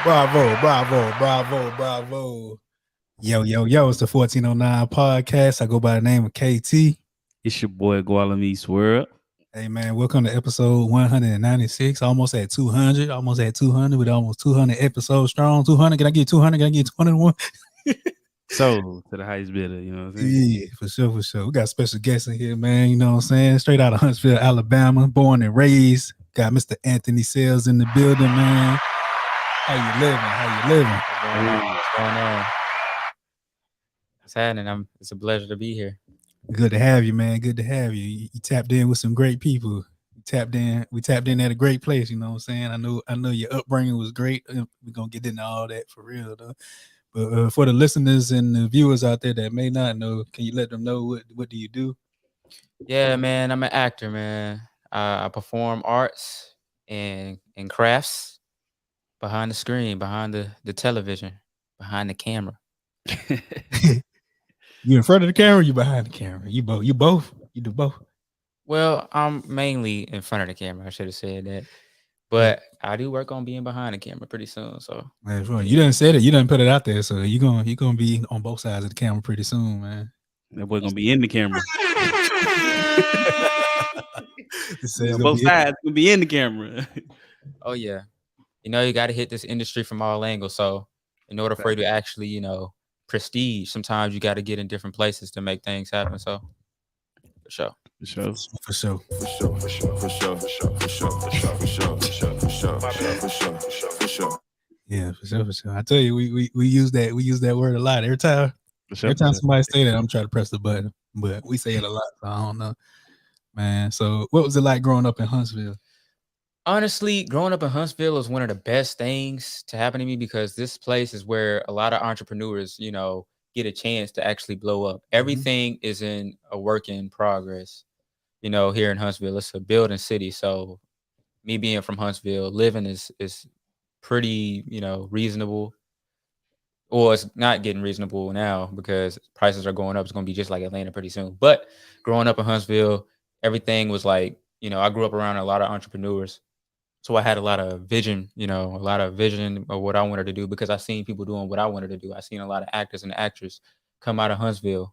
Bravo, bravo, bravo, bravo. Yo, it's the 1409 podcast. I go by the name of KT. It's your boy Gualamise World. Hey, man, welcome to episode 196. Almost at 200. Almost at 200 with almost 200 episodes strong. 200. Can I get 200? Can I get 201? So, to the highest bidder, you know what I'm saying? Yeah, for sure. We got special guests in here, man. You know what I'm saying? Straight out of Huntsville, Alabama. Born and raised. Got Mr. Anthony Sales in the building, man. How you living? What's going on? What's happening? It's a pleasure to be here. Good to have you, man. Good to have you. You tapped in with some great people. We tapped in at a great place. You know what I'm saying? I know your upbringing was great. We're gonna get into all that for real, though. But for the listeners and the viewers out there that may not know, can you let them know what do you do? Yeah, man. I'm an actor, man. I perform arts and crafts behind the screen, behind the television, behind the camera. You in front of the camera, you behind the camera. You both. You do both. Well, I'm mainly in front of the camera. I should have said that. But I do work on being behind the camera pretty soon. So man, you didn't say it, you didn't put it out there. So you're gonna be on both sides of the camera pretty soon, man. That boy gonna be in the camera. Both sides gonna be in the camera. Oh yeah. You got to hit this industry from all angles. So in order for you to actually, prestige, sometimes you got to get in different places to make things happen. So for sure. Yeah, for sure. I tell you, we use that word a lot. Every time somebody say that, I'm trying to press the button. But we say it a lot, so I don't know. Man, so what was it like growing up in Huntsville? Honestly, growing up in Huntsville is one of the best things to happen to me because this place is where a lot of entrepreneurs, get a chance to actually blow up. Everything is in a work in progress. Here in Huntsville, it's a building city. So me being from Huntsville, living is pretty, reasonable. Or it's not getting reasonable now because prices are going up. It's going to be just like Atlanta pretty soon. But growing up in Huntsville, everything was like, I grew up around a lot of entrepreneurs. So I had a lot of vision, of what I wanted to do because I seen people doing what I wanted to do. I seen a lot of actors and actresses come out of Huntsville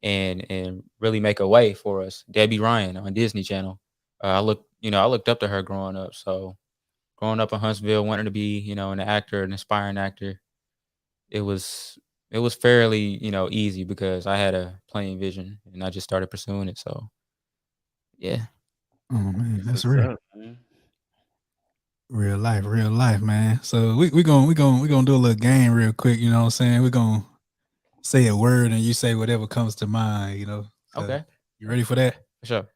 and really make a way for us. Debbie Ryan on Disney Channel. I looked up to her growing up. So growing up in Huntsville, wanting to be, an actor, an aspiring actor, it was fairly, easy because I had a plain vision and I just started pursuing it. So yeah. Oh man, that's real. Real life, man. So we gonna do a little game real quick. You know what I'm saying? We're gonna say a word and you say whatever comes to mind. So okay. You ready for that? For sure.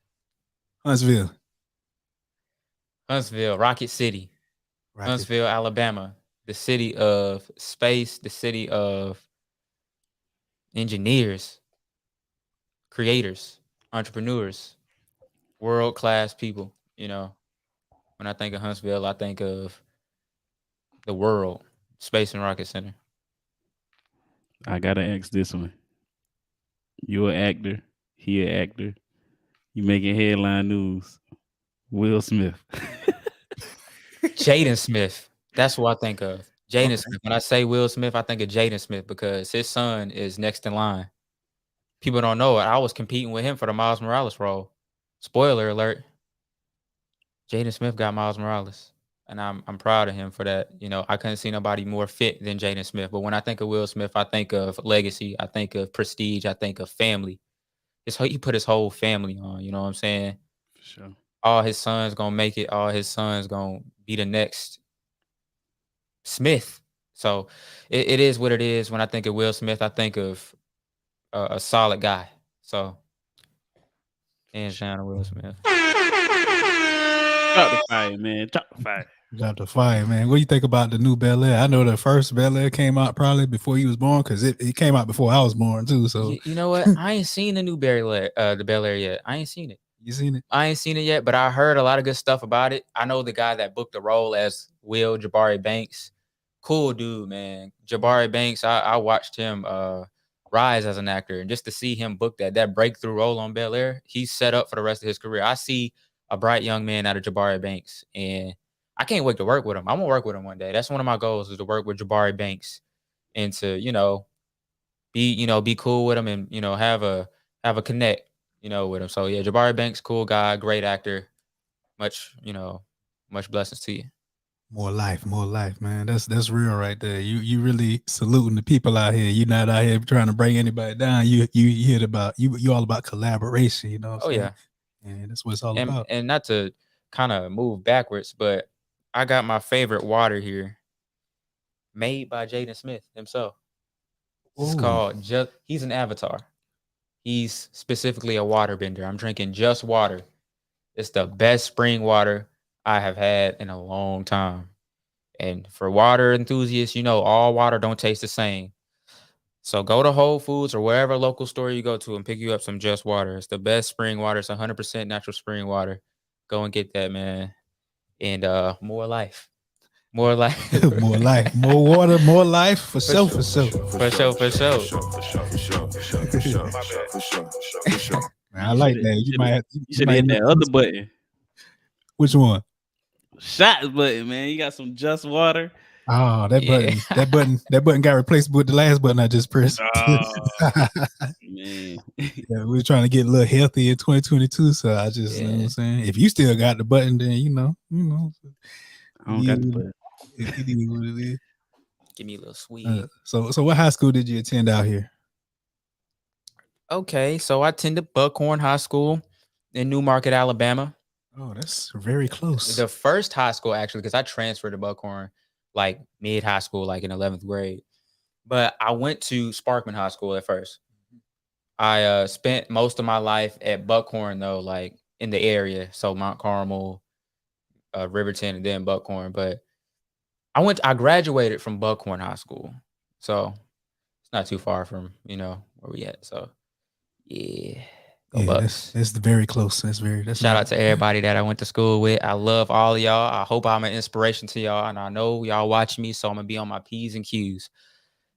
Huntsville, Rocket City. Huntsville, Alabama. The city of space. The city of engineers, creators, entrepreneurs, world-class people. When I think of Huntsville, I think of the world, Space and Rocket Center. I gotta ask this one. You're an actor. He an actor. You making headline news. Will Smith. Jayden Smith. That's what I think of. Jayden Smith. When I say Will Smith, I think of Jayden Smith because his son is next in line. People don't know it. I was competing with him for the Miles Morales role. Spoiler alert. Jayden Smith got Miles Morales. And I'm proud of him for that. I couldn't see nobody more fit than Jayden Smith. But when I think of Will Smith, I think of legacy. I think of prestige. I think of family. He put his whole family on. You know what I'm saying? For sure. All his sons gonna make it. All his sons gonna be the next Smith. So it is what it is. When I think of Will Smith, I think of a solid guy. So, and Shannon Will Smith. Drop the fire, man. Drop the fire, man. What do you think about the new Bel Air? I know the first Bel Air came out probably before he was born because it came out before I was born too. So you know what? I ain't seen the new the Bel Air yet. I ain't seen it. You seen it? I ain't seen it yet, but I heard a lot of good stuff about it. I know the guy that booked the role as Will, Jabari Banks. Cool dude, man. Jabari Banks, I watched him rise as an actor. And just to see him book that breakthrough role on Bel Air, he's set up for the rest of his career. I see a bright young man out of Jabari Banks. And I can't wait to work with him. I'm gonna work with him one day. That's one of my goals is to work with Jabari Banks and to, be cool with him and, have a connect, with him. So yeah, Jabari Banks, cool guy, great actor. Much, much blessings to you. More life, man. That's real right there. You really saluting the people out here. You're not out here trying to bring anybody down. You hear about you all about collaboration. You know what I'm saying? Yeah, and that's what it's all about. and not to kind of move backwards, but I got my favorite water here, made by Jayden Smith himself. It's called he's an avatar. He's specifically a water bender. I'm drinking just water. It's the best spring water I have had in a long time. And for water enthusiasts, all water don't taste the same. So go to Whole Foods or wherever local store you go to and pick you up some Just Water. It's the best spring water. It's 100% natural spring water. Go and get that, man. And more life. More life. More life. More water. More life. For sure. For sure. For sure. For sure. Man, I like that. You should hit that other button. Which one? Shots button, man. You got some Just Water. Oh, that button got replaced with the last button I just pressed. Man. Yeah, we're trying to get a little healthy in 2022. So I just, you know what I'm saying? If you still got the button, then you know. I don't got the button. It is what it is. Give me a little sweet. So what high school did you attend out here? Okay, so I attended Buckhorn High School in Newmarket, Alabama. Oh, that's very close. The first high school, actually, because I transferred to Buckhorn like mid-high school, like in 11th grade. But I went to Sparkman High School at first. I spent most of my life at Buckhorn, though, like in the area. So Mount Carmel, Riverton, and then Buckhorn. But I graduated from Buckhorn High School. So it's not too far from, where we at. So, yeah. Go Bucks. That's very close. Shout out to everybody that I went to school with. I love all of y'all. I hope I'm an inspiration to y'all. And I know y'all watch me, so I'm going to be on my P's and Q's.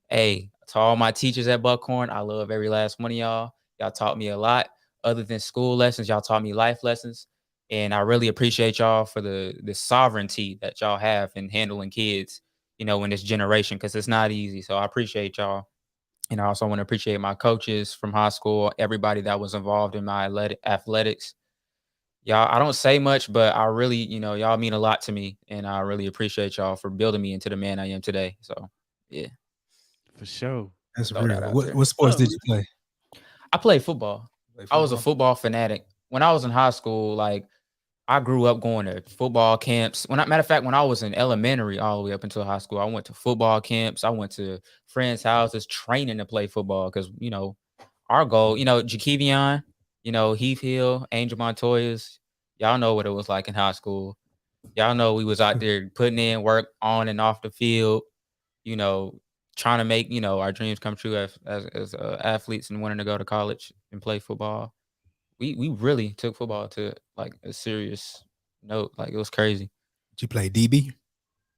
Hey, to all my teachers at Buckhorn, I love every last one of y'all. Y'all taught me a lot. Other than school lessons, y'all taught me life lessons. And I really appreciate y'all for the sovereignty that y'all have in handling kids, in this generation, because it's not easy. So I appreciate y'all. And I also want to appreciate my coaches from high school, everybody that was involved in my athletics. Y'all, I don't say much, but I really, y'all mean a lot to me. And I really appreciate y'all for building me into the man I am today. So, yeah. For sure. That's real. What sports did you play? I played football. I was a football fanatic. When I was in high school, like, I grew up going to football camps. Matter of fact, when I was in elementary all the way up until high school, I went to football camps. I went to friends' houses training to play football because, our goal, Jakevion, Heath Hill, Angel Montoya's, y'all know what it was like in high school. Y'all know we was out there putting in work on and off the field, trying to make, our dreams come true as athletes and wanting to go to college and play football. We really took football to like a serious note. Like it was crazy. Did you play DB?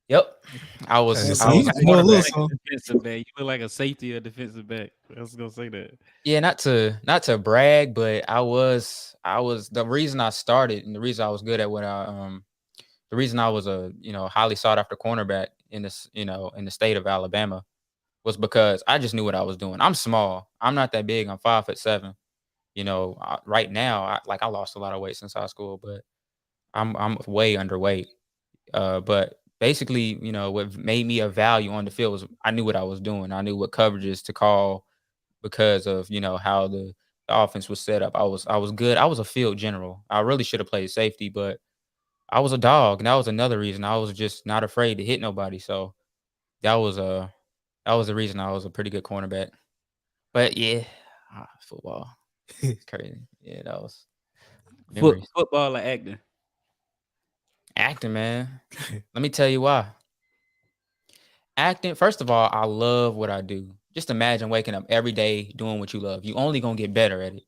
Yep. I was defensive back. You look like a safety or defensive back. I was gonna say that. Yeah, not to brag, but I was the reason I started and the reason I was good at what the reason I was a highly sought after cornerback in this in the state of Alabama was because I just knew what I was doing. I'm small. I'm not that big. I'm 5'7". Right now, I lost a lot of weight since high school, but I'm way underweight. But basically, what made me a value on the field was I knew what I was doing. I knew what coverages to call because of how the offense was set up. I was good. I was a field general. I really should have played safety, but I was a dog, and that was another reason. I was just not afraid to hit nobody. So that was the reason I was a pretty good cornerback. But yeah, football. It's crazy. Yeah, that was football or acting? Acting, man. Let me tell you why. Acting, first of all, I love what I do. Just imagine waking up every day doing what you love. You only gonna get better at it.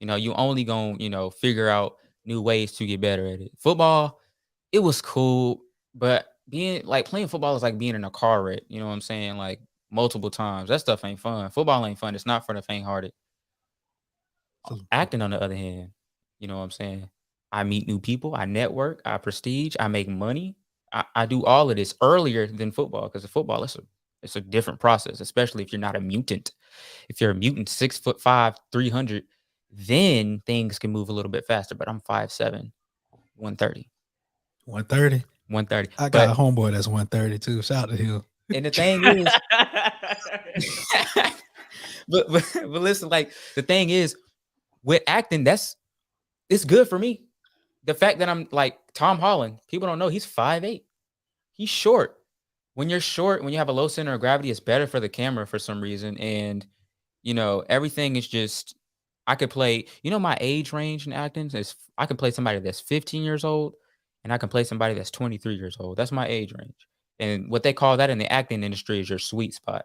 You only gonna, figure out new ways to get better at it. Football, it was cool, but playing football is like being in a car wreck. You know what I'm saying? Like multiple times. That stuff ain't fun. Football ain't fun. It's not for the faint-hearted. Acting, on the other hand, you know what I'm saying? I meet new people. I network. I prestige. I make money. I do all of this earlier than football, because football it's a different process, especially if you're not a mutant. If you're a mutant, 6'5", 300, then things can move a little bit faster. But I'm 5'7", 130. 130. 130. I got a But homeboy that's 130 too. Shout out to him. and the thing is, but listen, like the thing is, with acting, it's good for me. The fact that I'm like Tom Holland, people don't know he's 5'8". He's short. When you're short, when you have a low center of gravity, it's better for the camera for some reason. And everything is just, I could play, my age range in acting is, I can play somebody that's 15 years old and I can play somebody that's 23 years old. That's my age range. And what they call that in the acting industry is your sweet spot.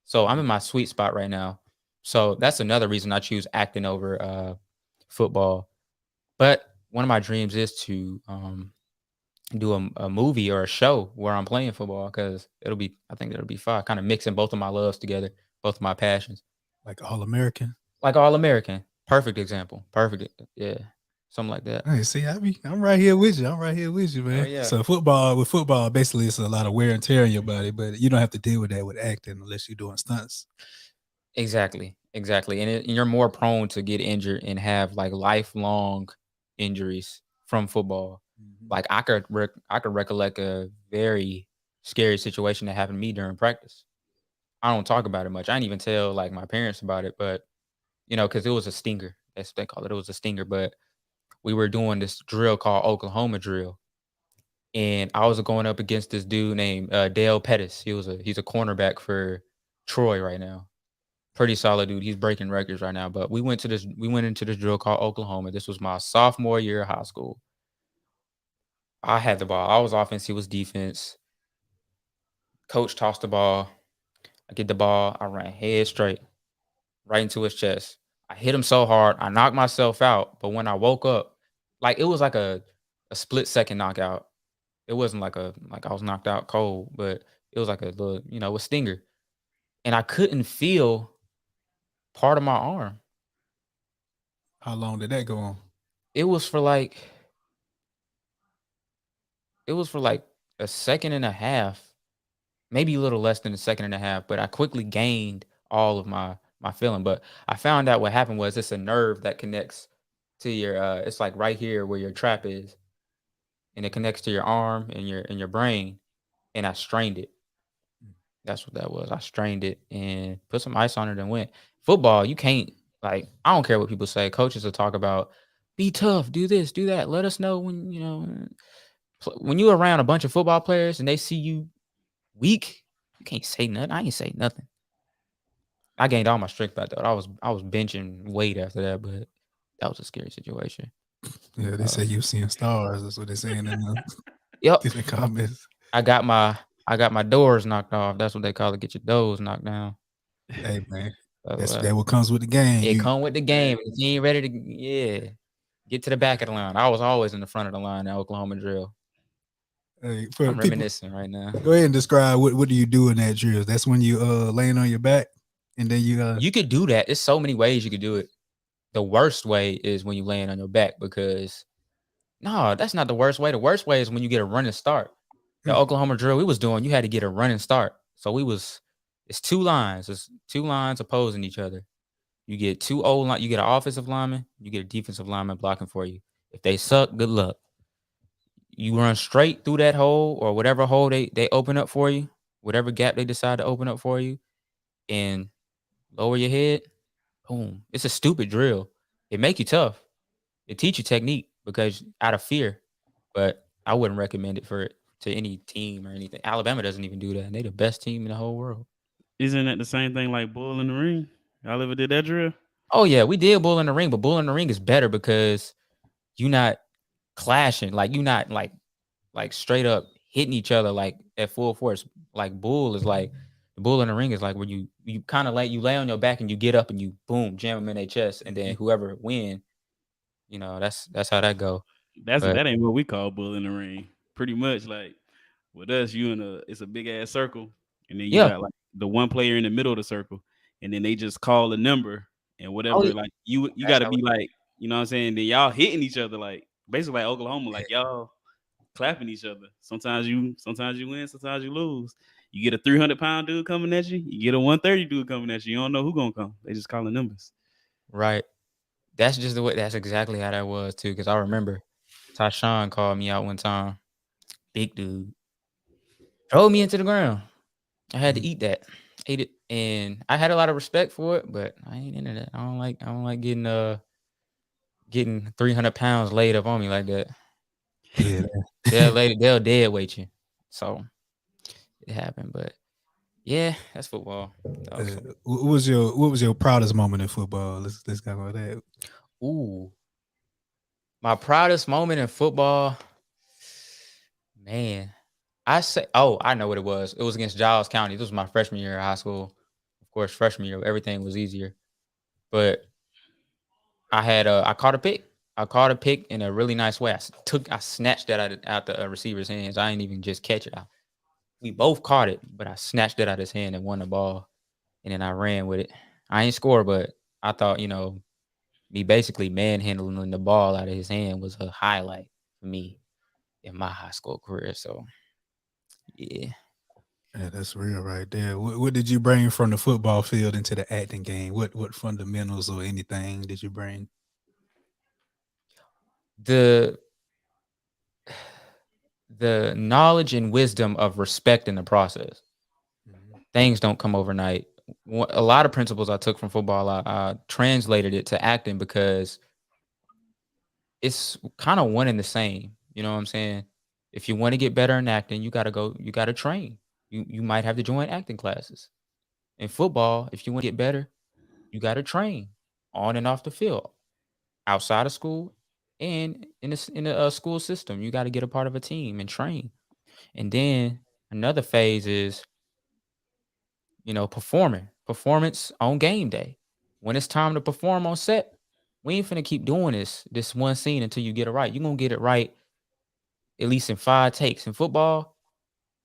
So I'm in my sweet spot right now. So that's another reason I choose acting over football. But one of my dreams is to do a movie or a show where I'm playing football, because I think it'll be fun. Kind of mixing both of my loves together, both of my passions. Like All American. Like All American. Perfect example. Perfect. Yeah. Something like that. Hey, see, I'm right here with you. I'm right here with you, man. yeah. So football, basically it's a lot of wear and tear on your body, but you don't have to deal with that with acting unless you're doing stunts. Exactly. And you're more prone to get injured and have like lifelong injuries from football. Like I could recollect a very scary situation that happened to me during practice. I don't talk about it much. I didn't even tell like my parents about it, but because it was a stinger. That's what they call it. It was a stinger. But we were doing this drill called Oklahoma drill, and I was going up against this dude named Dale Pettis. He's a cornerback for Troy right now. Pretty solid dude. He's breaking records right now. But we went into this drill called Oklahoma. This was my sophomore year of high school. I had the ball. I was offense. He was defense. Coach tossed the ball. I get the ball. I ran head straight right into his chest. I hit him so hard. I knocked myself out. But when I woke up, like it was like a split second knockout. It wasn't like I was knocked out cold, but it was like a little, a stinger. And I couldn't feel part of my arm. How long did that go on? It was for like a second and a half, maybe a little less than a second and a half, but I quickly gained all of my feeling. But I found out what happened was it's a nerve that connects to your it's like right here where your trap is, and it connects to your arm and your brain, and I strained it. That's what that was. I strained it and put some ice on it and went. Football, you can't, like, I don't care what people say. Coaches will talk about, be tough, do this, do that. Let us know when you're around a bunch of football players and they see you weak, you can't say nothing. I ain't say nothing. I gained all my strength back though. I was benching weight after that, but that was a scary situation. Yeah, they say you're seeing stars. That's what they're saying in the comments. I got my doors knocked off. That's what they call it. Get your doors knocked down. Hey man, that what comes with the game. It come with the game. If you ain't ready to, get to the back of the line. I was always in the front of the line at Oklahoma drill. Hey, I'm reminiscing right now. Go ahead and describe what do you do in that drill? That's when you laying on your back, and then you could do that. There's so many ways you could do it. The worst way is when you laying on your back, because no, that's not the worst way. The worst way is when you get a running start. The Oklahoma drill we was doing, you had to get a running start. So it's two lines. It's two lines opposing each other. You get two you get an offensive lineman, you get a defensive lineman blocking for you. If they suck, good luck. You run straight through that hole, or whatever hole they open up for you, whatever gap they decide to open up for you, and lower your head. Boom. It's a stupid drill. It make you tough. It teach you technique because out of fear. But I wouldn't recommend it to any team or anything. Alabama doesn't even do that. And they the best team in the whole world. Isn't that the same thing like bull in the ring? Y'all ever did that drill? Oh yeah, we did bull in the ring, but bull in the ring is better because you're not clashing. Like you're not like straight up hitting each other like at full force. Like bull is like the bull in the ring is like where you kind of like you lay on your back and you get up and you boom jam them in their chest, and then whoever win, that's how that go. That ain't what we call bull in the ring. Pretty much like with us, it's a big ass circle, and then you got like the one player in the middle of the circle, and then they just call a number and whatever. Like you got to be like, you know what I'm saying? Then y'all hitting each other like basically like Oklahoma, like y'all clapping each other. Sometimes you win, sometimes you lose. You get a 300-pound dude coming at you. You get a 130 dude coming at you. You don't know who's gonna come. They just calling numbers. Right. That's just the way. That's exactly how that was too. Because I remember Tyshawn called me out one time. Big dude drove me into the ground. I had to eat that. Ate it, and I had a lot of respect for it, but I ain't into that. I don't like getting 300 pounds laid up on me like that. Yeah. They'll dead weight you. So it happened, but yeah, that's football. What was your proudest moment in football? Let's talk about that. Ooh, my proudest moment in football, man. I know what it was. It was against Giles County. This was my freshman year of high school. Of course, freshman year, everything was easier. But I caught a pick. I caught a pick in a really nice way. I snatched that out the receiver's hands. I didn't even just catch it. We both caught it, but I snatched it out of his hand and won the ball. And then I ran with it. I ain't score, but I thought, me basically manhandling the ball out of his hand was a highlight for me in my high school career. So, yeah. Yeah, that's real right there. What did you bring from the football field into the acting game? What fundamentals or anything did you bring? The knowledge and wisdom of respecting the process. Things don't come overnight. A lot of principles I took from football, I translated it to acting because it's kind of one and the same. You know what I'm saying? If you want to get better in acting, you got to train. You might have to join acting classes. In football, if you want to get better, you got to train on and off the field, outside of school, and in the school system. You got to get a part of a team and train. And then another phase is, performance on game day. When it's time to perform on set, we ain't finna keep doing this one scene until you get it right. You're gonna get it right at least in 5 takes. In football,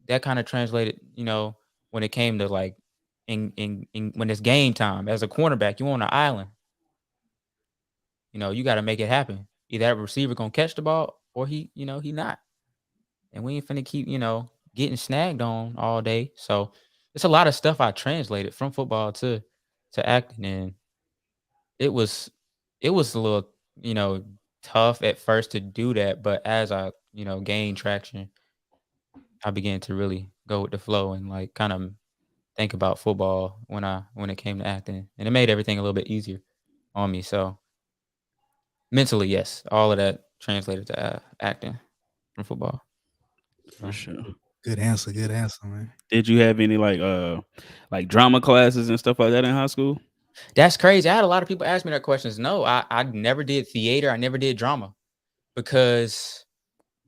that kind of translated, when it came to like in when it's game time. As a cornerback, you on an island. You got to make it happen. Either that receiver gonna catch the ball or he not. And we ain't finna keep, getting snagged on all day. So it's a lot of stuff I translated from football to acting, and it was a little, tough at first to do that, but as I, gained traction, I began to really go with the flow and like kind of think about football when it came to acting, and it made everything a little bit easier on me. So mentally, yes, all of that translated to acting from football. For sure. Good answer, man. Did you have any like drama classes and stuff like that in high school? That's crazy. I had a lot of people ask me that questions. No, I never did theater. I never did drama because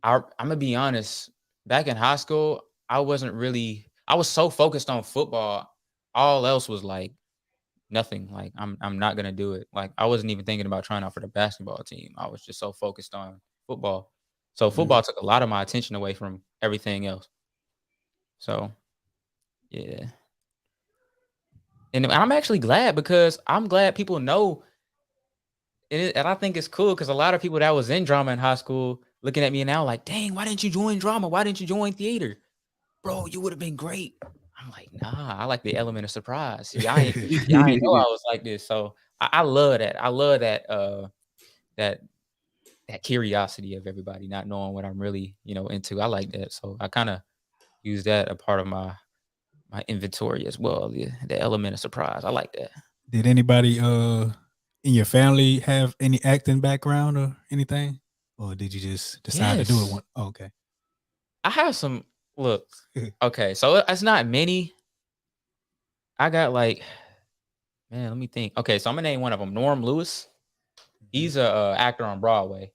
I'm gonna be honest. Back in high school, I was so focused on football. All else was like nothing. Like I'm not gonna do it. Like I wasn't even thinking about trying out for the basketball team. I was just so focused on football. So football took a lot of my attention away from everything else. So yeah. And I'm actually glad because I'm glad people know. And I think it's cool because a lot of people that was in drama in high school looking at me now like, dang, why didn't you join drama? Why didn't you join theater? Bro, you would have been great. I'm like, nah, I like the element of surprise. Y'all ain't know I was like this. So I love that. I love that curiosity of everybody not knowing what I'm really, into. I like that. So I kind of use that a part of my inventory as well. The element of surprise. I like that. Did anybody in your family have any acting background or anything? Or did you just decide to do it one? Oh, okay. I have some okay, so it's not many. I got like, man, let me think. Okay, so I'm gonna name one of them. Norm Lewis. He's a actor on Broadway,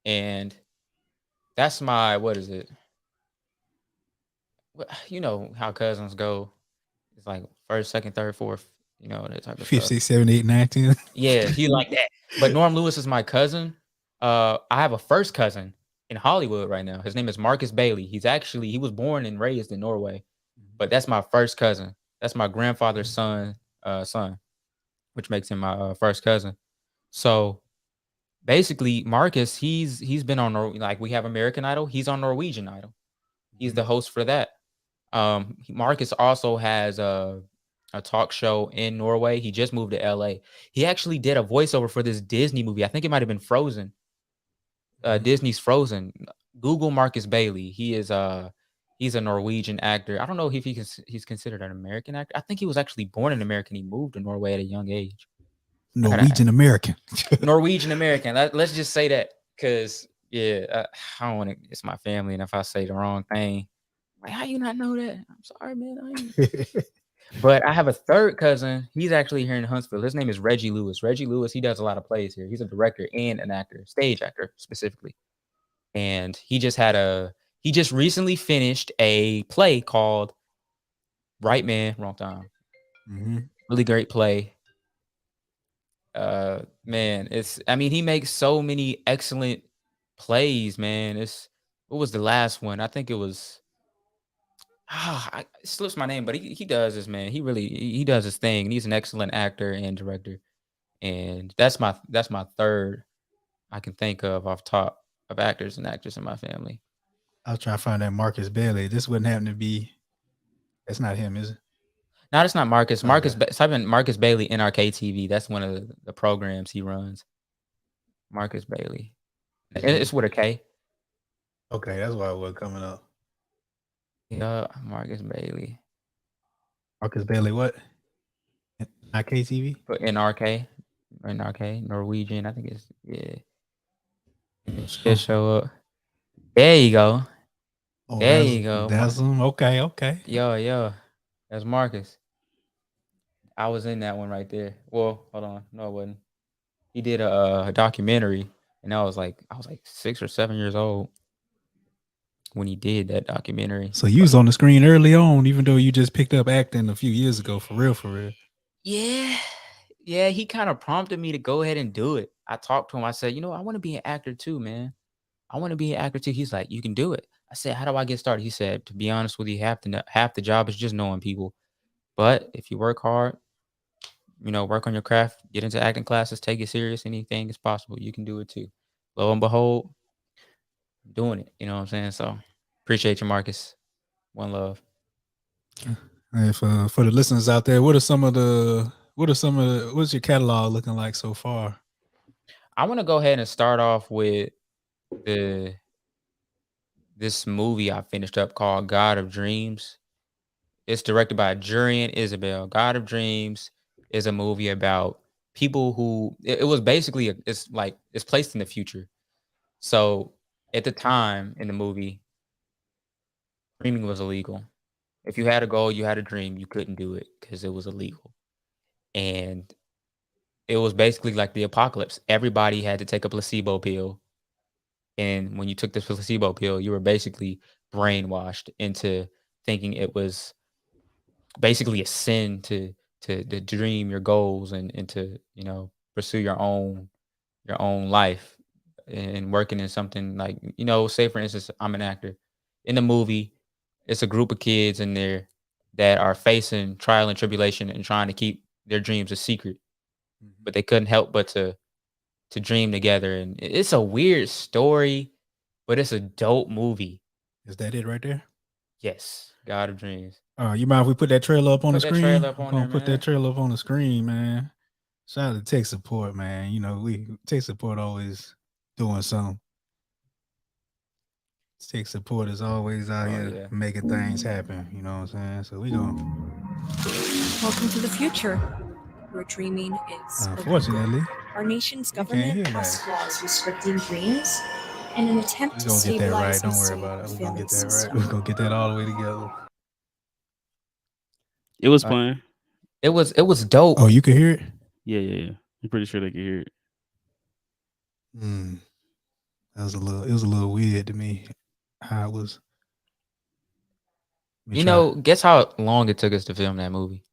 and that's my what is it? You know how cousins go. It's like first, second, third, fourth. That type of 5, stuff. 6, 7, 8, 9, 10. Yeah, he like that. But Norm Lewis is my cousin. I have a first cousin in Hollywood right now. His name is Marcus Bailey. He was born and raised in Norway, but that's my first cousin. That's my grandfather's son, which makes him my first cousin. So basically Marcus, he's been on like we have American Idol, he's on Norwegian Idol. He's the host for that. Marcus also has a talk show in Norway. He just moved to LA. He actually did a voiceover for this Disney movie. I think it might have been Frozen. Disney's Frozen. Google Marcus Bailey. He's a Norwegian actor. I don't know if he's considered an American actor. I think he was actually born in America and he moved to Norway at a young age. Norwegian American. Norwegian American. Let's just say that because I don't want to. It's my family, and if I say the wrong thing, like how you not know that? I'm sorry, man. But I have a third cousin. He's actually here in Huntsville. His name is Reggie Lewis. Reggie Lewis. He does a lot of plays here. He's a director and an actor, stage actor specifically. And he just recently finished a play called Right Man, Wrong Time. Really great play. Man, he makes so many excellent plays, man. What was the last one? I think it was it slips my name, but he does this, man. He does his thing. He's an excellent actor and director. And that's my third I can think of off top of actors and actresses in my family. I was trying to find that Marcus Bailey. This wouldn't happen to be. That's not him, is it? No, that's not Marcus. Type in Marcus Bailey NRK TV. That's one of the programs he runs. Marcus Bailey. It's with a K. Okay, that's why it was coming up. Yeah, Marcus Bailey. Marcus Bailey, what? NRK TV? But NRK, Norwegian. I think it's It should show up. There you go. Oh, there you go. That's him. Okay. Yo. That's Marcus. I was in that one right there. Well, hold on. No, I wasn't. He did a documentary, and I was like 6 or 7 years old when he did that documentary. So you was on the screen early on, even though you just picked up acting a few years ago, for real. Yeah. He kind of prompted me to go ahead and do it. I talked to him. I said, I want to be an actor too, man. I want to be an actor too. He's like, you can do it. I said, how do I get started? He said, to be honest with you, half the job is just knowing people. But if you work hard, work on your craft, get into acting classes, take it serious, anything is possible. You can do it too. Lo and behold, I'm doing it. You know what I'm saying? So appreciate you, Marcus. One love. And for the listeners out there, what's your catalog looking like so far? I want to go ahead and start off with this movie I finished up called God of Dreams. It's directed by Jurian Isabel. God of Dreams is a movie about people who it was basically it's placed in the future. So at the time in the movie, dreaming was illegal. If you had a goal, you had a dream, you couldn't do it because it was illegal. And it was basically like the apocalypse. Everybody had to take a placebo pill. And when you took this placebo pill, you were basically brainwashed into thinking it was basically a sin to dream your goals and to pursue your own life and working in something like say for instance, I'm an actor in the movie. It's a group of kids in there that are facing trial and tribulation and trying to keep their dreams a secret, but they couldn't help but to dream together. And it's a weird story, but it's a dope movie. Is that it right there? Yes, God of Dreams. You mind if we put that trailer up on the screen? Put that trailer up on the screen, man. Shout out to tech support, man. Tech support always doing something. Tech support is always out here making things happen. You know what I'm saying? So we go. Welcome to the future, where dreaming is unfortunately our nation's government has laws restricting dreams in an attempt to stabilize and save the family system. We're gonna get that all the way together. It was fun. It was dope. Oh, you can hear it? Yeah. I'm pretty sure they can hear it. It was a little weird to me how it was. Guess how long it took us to film that movie?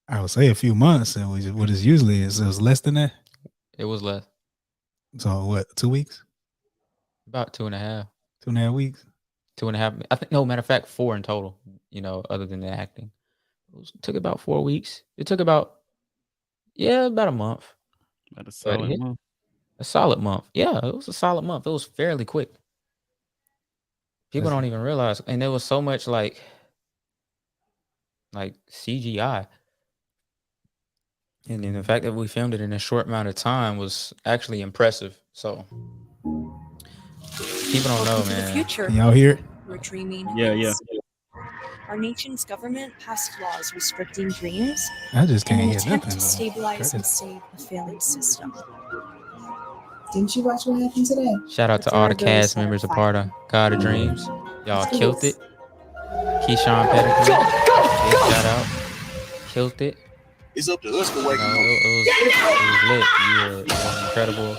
I would say a few months. And what is usually is it was less than that. It was less. So what? 2 weeks? About 2.5. 2.5 weeks. 2.5. I think matter of fact, 4 in total. Other than the acting, it took about 4 weeks. It took about a month. About a solid month. A solid month. Yeah, it was a solid month. It was fairly quick. People don't even realize, and there was so much like CGI, and then the fact that we filmed it in a short amount of time was actually impressive. So people don't know, man. The future. Can y'all hear it? We're dreaming. Yeah. Our nation's government passed laws restricting dreams I just in can't an hear attempt nothing. to stabilize and Crazy. save a failing system. Didn't you watch what happened today? Shout out to all the cast members a part of God of Dreams. Y'all killed it. Keyshawn Pettigrew. Big shout out. Killed it. It's up to us to wake No, up. it was lit. You were an incredible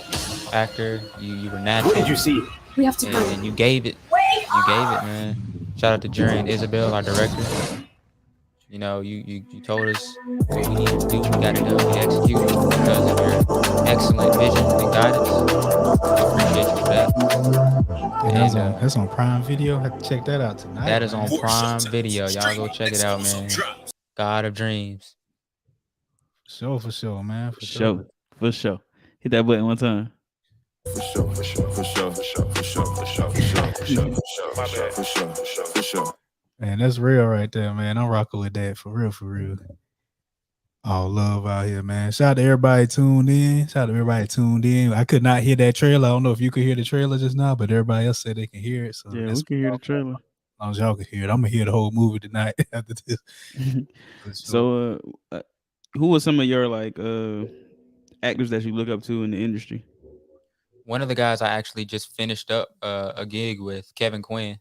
actor. You were natural. Did you see it? We have to go. And you gave it. You gave it, man. Shout out to Jerry and Isabel, our director. You know, you told us what we need to do. We got it done. We executed because of your excellent vision and guidance. I appreciate you for that. Yeah, that's on Prime Video. I have to check that out tonight. That is on Prime Video. Y'all go check it out, man. God of Dreams. For sure, man. For sure. Hit that button one time. For sure. Man, that's real right there, man. I'm rocking with that for real. All love out here, man. Shout out to everybody tuned in. I could not hear that trailer. I don't know if you could hear the trailer just now, but everybody else said they can hear it. So yeah, we can hear the trailer. As long as y'all can hear it, I'm gonna hear the whole movie tonight after this. So, who were some of your actors that you look up to in the industry? One of the guys I actually just finished up a gig with, Kevin Quinn,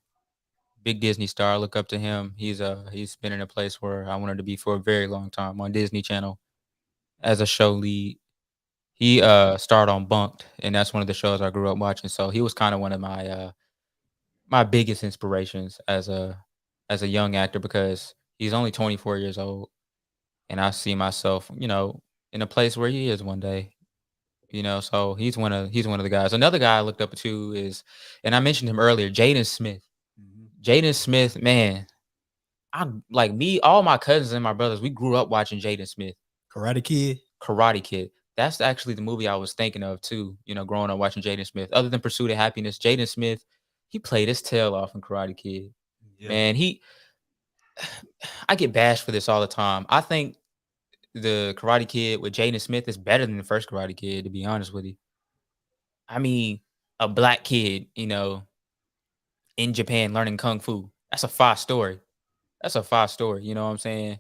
big Disney star. I look up to him. He's been in a place where I wanted to be for a very long time, on Disney Channel as a show lead. He starred on Bunked, and that's one of the shows I grew up watching. So he was kind of one of my my biggest inspirations as a young actor, because he's only 24 years old, and I see myself, in a place where he is one day. So he's one of the guys. Another guy I looked up to is, and I mentioned him earlier, Jayden Smith. Jayden Smith, man, all my cousins and my brothers, we grew up watching Jayden Smith. Karate Kid. That's actually the movie I was thinking of too, growing up watching Jayden Smith. Other than Pursuit of Happiness, Jayden Smith, he played his tail off in Karate Kid. Yeah. Man, I get bashed for this all the time. I think the Karate Kid with Jayden Smith is better than the first Karate Kid, to be honest with you. I mean, a black kid, in Japan learning Kung Fu. That's a Foxx story. You know what I'm saying?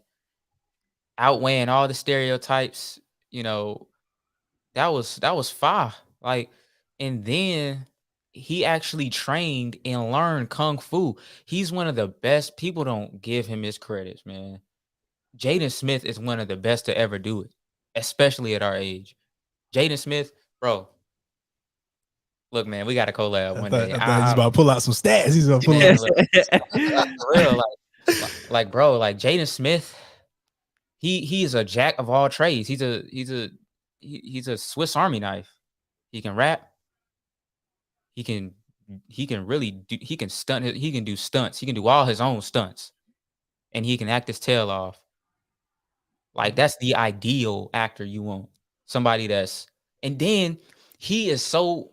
Outweighing all the stereotypes, that was fire. And then he actually trained and learned Kung Fu. He's one of the best. People don't give him his credits, man. Jayden Smith is one of the best to ever do it, especially at our age. Jayden Smith, bro. Look, man, we got to collab one day. He's about to pull out some stats. He's about to pull out for real, bro, Jayden Smith, he is a jack of all trades. He's a Swiss Army knife. He can rap. He can really do. He can stunt. He can do stunts. He can do all his own stunts, and he can act his tail off. That's the ideal actor you want. Somebody and then he is so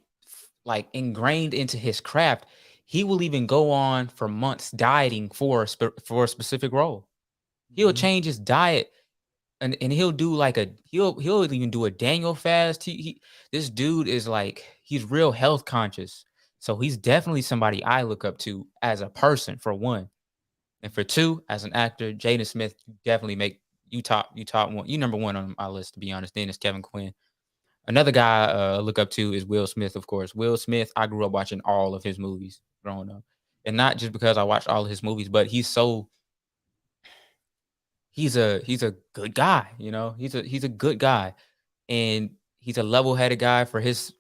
ingrained into his craft. He will even go on for months dieting for a specific role. He'll change his diet, and he'll do he'll even do a Daniel fast. This dude is he's real health conscious. So he's definitely somebody I look up to as a person, for one. And for two, as an actor, Jayden Smith definitely make you top one. You number one on my list, to be honest. Then it's Kevin Quinn. Another guy I look up to is Will Smith, of course. Will Smith, I grew up watching all of his movies growing up. And not just because I watched all of his movies, but he's a good guy, He's a good guy. And he's a level-headed guy for his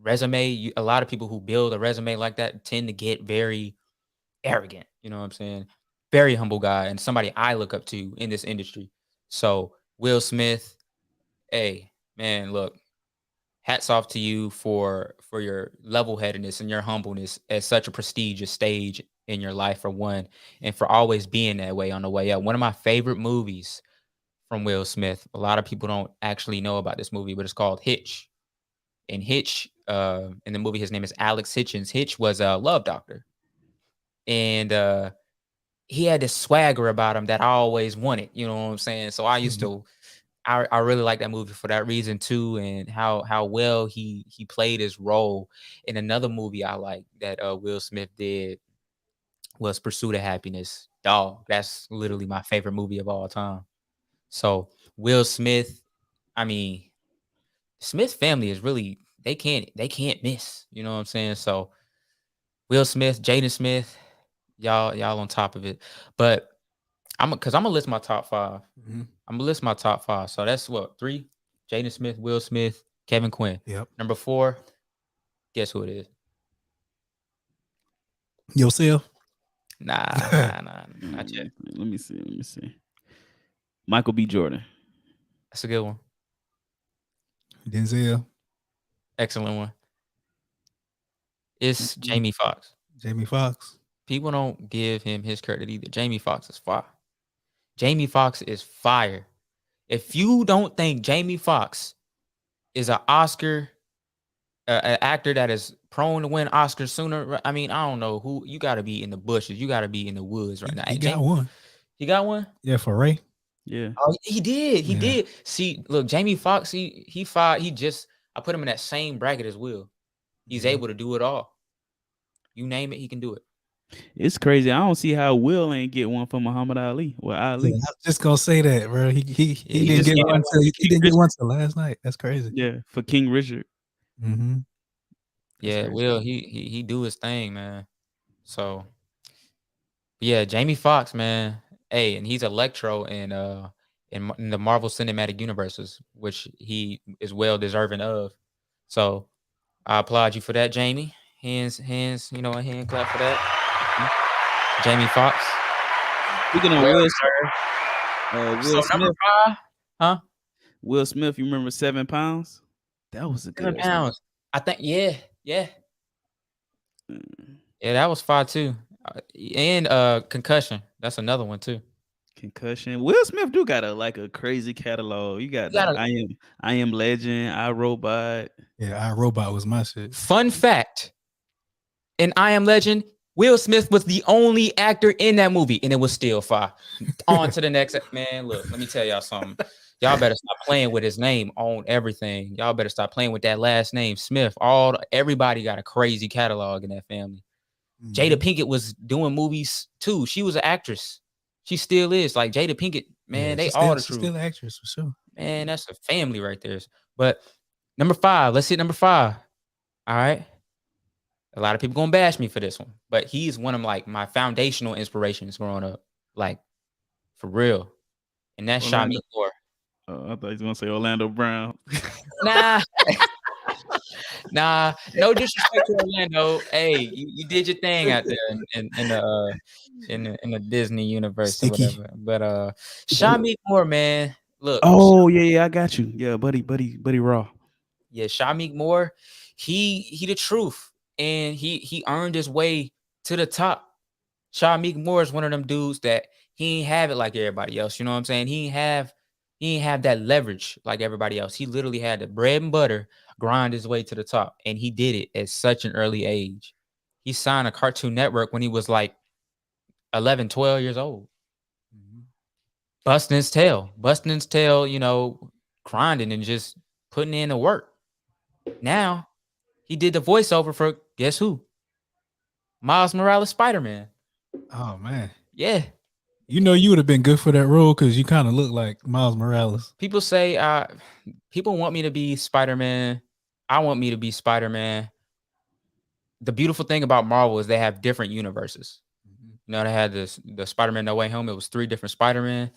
resume. A lot of people who build a resume like that tend to get very arrogant, you know what I'm saying? Very humble guy, and somebody I look up to in this industry. So Will Smith, hey, man, look, hats off to you for your level-headedness and your humbleness at such a prestigious stage in your life, for one, and for always being that way on the way up. One of my favorite movies from Will Smith, a lot of people don't actually know about this movie, but it's called Hitch. And Hitch, in the movie, his name is Alex Hitchens. Hitch was a love doctor. And he had this swagger about him that I always wanted. You know what I'm saying? So I used to, I really like that movie for that reason too, and how well he played his role. In another movie I like that Will Smith did was Pursuit of Happiness. Dog, that's literally my favorite movie of all time. So Will Smith, I mean, Smith family is really they can't miss. You know what I'm saying? So Will Smith, Jayden Smith, y'all on top of it. But I'm gonna list my top 5. I'm gonna list my top 5. So that's what 3: Jayden Smith, Will Smith, Kevin Quinn. Yep. Number 4, guess who it is? Yourself. Nah, not yet. Let me see. Michael B. Jordan. That's a good one. Denzel. Excellent one. It's Jamie Foxx. Jamie Foxx. People don't give him his credit either. Jamie Foxx is fire. Jamie Foxx is fire. If you don't think Jamie Foxx is an Oscar, an actor that is prone to win Oscars sooner, I mean, I don't know who. You got to be in the bushes. You got to be in the woods right now. He got one. He got one? Yeah, for Ray. Yeah. Oh, he did. He did. See, look, Jamie Foxx, he fought. I put him in that same bracket as Will. He's able to do it all. You name it, he can do it. It's crazy. I don't see how Will ain't get one for Muhammad Ali. Well, Ali. Yeah, I was just gonna say that, bro. He didn't get one till last night. That's crazy. Yeah, for King Richard. Yeah, crazy. Will, he do his thing, man. So yeah, Jamie Foxx, man. Hey, and he's Electro in the Marvel Cinematic Universes, which he is well deserving of. So I applaud you for that, Jamie. Hands, a hand clap for that. Jamie Foxx. Speaking of Will Smith. Number 5, huh? Will Smith, you remember 7 pounds? That was a good 7 pounds. I think, yeah. Yeah, that was 5 too. And Concussion. That's another one too. Concussion. Will Smith do got a crazy catalog. You got I Am Legend, I Robot. Yeah, I Robot was my shit. Fun fact: in I Am Legend, Will Smith was the only actor in that movie, and it was still 5. On to the next. Man, look, let me tell y'all something. Y'all better stop playing with his name on everything. Y'all better stop playing with that last name, Smith. Everybody got a crazy catalog in that family. Jada Pinkett was doing movies too. She was an actress. She still is. Like Jada Pinkett, man, they all the truth. She's still an actress for sure. Man, that's a family right there. But number 5, let's hit number 5. All right. A lot of people gonna bash me for this one, but he's one of my foundational inspirations growing up, like for real. And that's Shamik Moore. I thought he was gonna say Orlando Brown. Nah, no disrespect to Orlando. Hey, you did your thing out there in the Disney universe or whatever. But Shamik Moore, man, look. Oh yeah, I got you. Yeah, buddy Raw. Yeah, Shamik Moore, he the truth, and he earned his way to the top. Shamik Moore is one of them dudes that he ain't have it like everybody else. You know what I'm saying? He ain't have that leverage like everybody else. He literally had the bread and butter, grind his way to the top. And he did it at such an early age. He signed a Cartoon Network when he was like 11, 12 years old. Busting his tail, grinding and just putting in the work. Now, he did the voiceover for, guess who? Miles Morales Spider-Man. Oh, man. Yeah. You would have been good for that role because you kind of look like Miles Morales. People say, people want me to be Spider-Man. I want me to be Spider-Man. The beautiful thing about Marvel is they have different universes. They had the Spider-Man No Way Home. It was 3 different Spider-Man.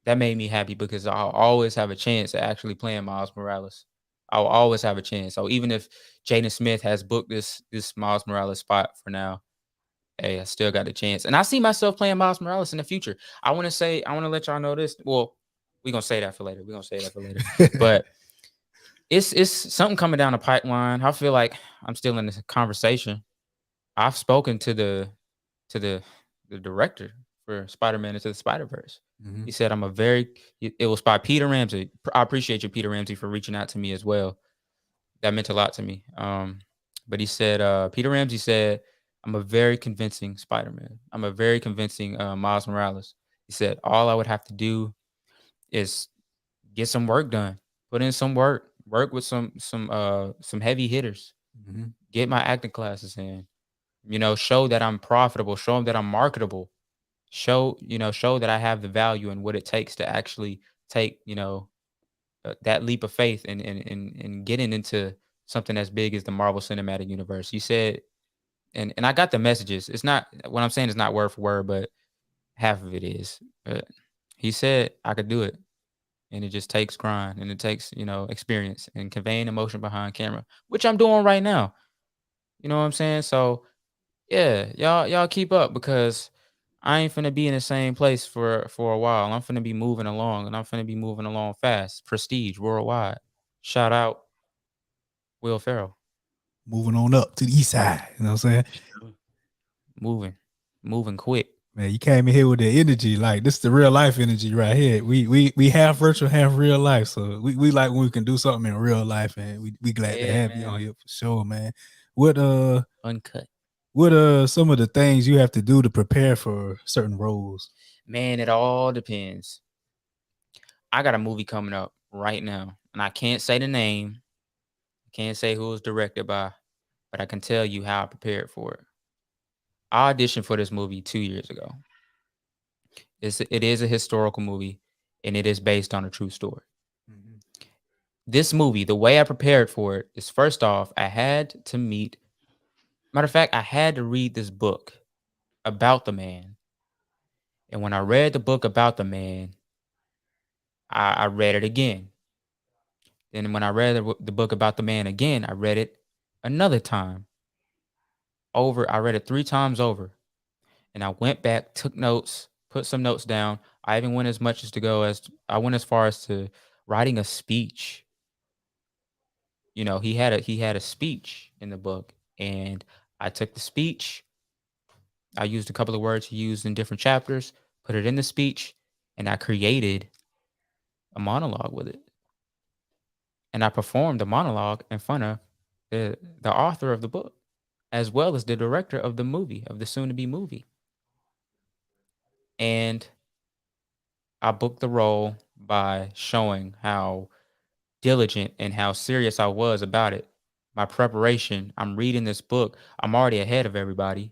That made me happy because I'll always have a chance at actually playing Miles Morales. I'll always have a chance. So even if Jayden Smith has booked this Miles Morales spot for now, hey, I still got the chance. And I see myself playing Miles Morales in the future. I want to let y'all know this. Well, we're going to say that for later. But it's something coming down the pipeline. I feel like I'm still in this conversation. I've spoken to the director for Spider-Man Into the Spider-Verse. He said it was by Peter Ramsey. I appreciate you, Peter Ramsey, for reaching out to me as well. that meant a lot to me. But he said, Peter Ramsey said, I'm a very convincing Spider-Man. I'm a very convincing Miles Morales. He said, all I would have to do is get some work done, put in some work with some heavy hitters, get my acting classes in, show that I'm profitable, show them that I'm marketable, show that I have the value and what it takes to actually take, that leap of faith and getting into something as big as the Marvel Cinematic Universe. He said, and I got the messages. It's not what I'm saying is not word for word, but half of it is. He said I could do it, and it just takes grind and it takes experience and conveying emotion behind camera, which I'm doing right now. You know what I'm saying? So yeah, y'all keep up because I ain't finna be in the same place for a while. I'm finna be moving along, and I'm finna be moving along fast. Prestige worldwide. Shout out Will Ferrell. Moving on up to the east side. You know what I'm saying? Moving quick. Man, you came in here with the energy. Like, this is the real life energy right here. We half virtual, half real life. So we like when we can do something in real life, and we glad to have you on here for sure, man. What uncut? What some of the things you have to do to prepare for certain roles? Man, it all depends. I got a movie coming up right now, and I can't say the name. I can't say who it was directed by, but I can tell you how I prepared for it. I auditioned for this movie 2 years ago. It is a historical movie, and it is based on a true story. This movie, the way I prepared for it is, first off, I had to meet. Matter of fact, I had to read this book about the man. And when I read the book about the man, I read it again. Then when I read the book about the man again, I read it another time. I read it 3 times over. And I went back, took notes, put some notes down. I even went I went as far as to writing a speech. He had a speech in the book, and I took the speech. I used a couple of words he used in different chapters, put it in the speech, and I created a monologue with it. And I performed the monologue in front of the author of the book, as well as the director of the movie, of the soon-to-be movie. And I booked the role by showing how diligent and how serious I was about it. My preparation, I'm reading this book. I'm already ahead of everybody.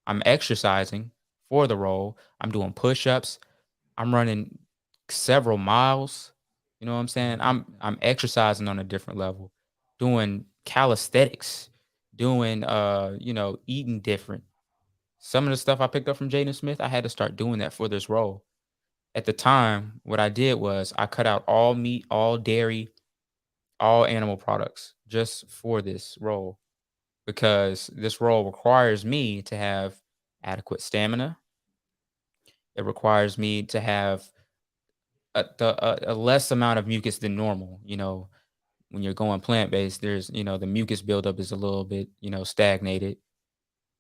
I'm exercising for the role. I'm doing push-ups. I'm running several miles. You know what I'm saying? I'm exercising on a different level, doing calisthenics, doing eating different. Some of the stuff I picked up from Jayden Smith, I had to start doing that for this role. At the time, what I did was I cut out all meat, all dairy, all animal products just for this role, because this role requires me to have adequate stamina. It requires me to have a less amount of mucus than normal. When you're going plant-based, there's, the mucus buildup is a little bit, stagnated.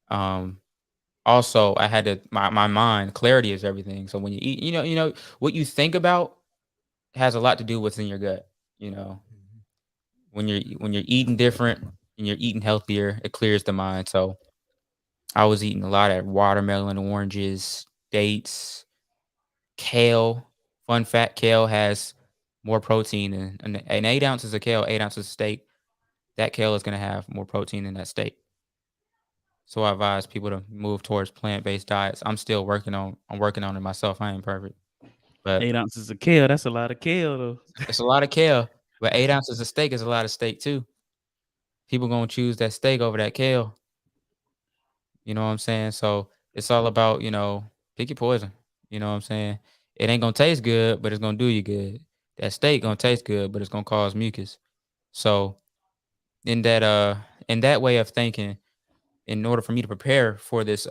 Also, I had to, my mind, clarity is everything. So when you eat, what you think about has a lot to do with what's in your gut. When you're eating different and you're eating healthier, it clears the mind. So I was eating a lot of watermelon, oranges, dates, kale. Fun fact, kale has more protein than an 8 ounces of kale, 8 ounces of steak. That kale is going to have more protein than that steak. So I advise people to move towards plant-based diets. I'm working on it myself. I ain't perfect. But 8 ounces of kale, that's a lot of kale though. It's a lot of kale, but 8 ounces of steak is a lot of steak too. People gonna choose that steak over that kale. You know what I'm saying? So it's all about, pick your poison. You know what I'm saying? It ain't gonna taste good, but it's gonna do you good. That steak gonna taste good, but it's gonna cause mucus. So in that way of thinking, in order for me to prepare for this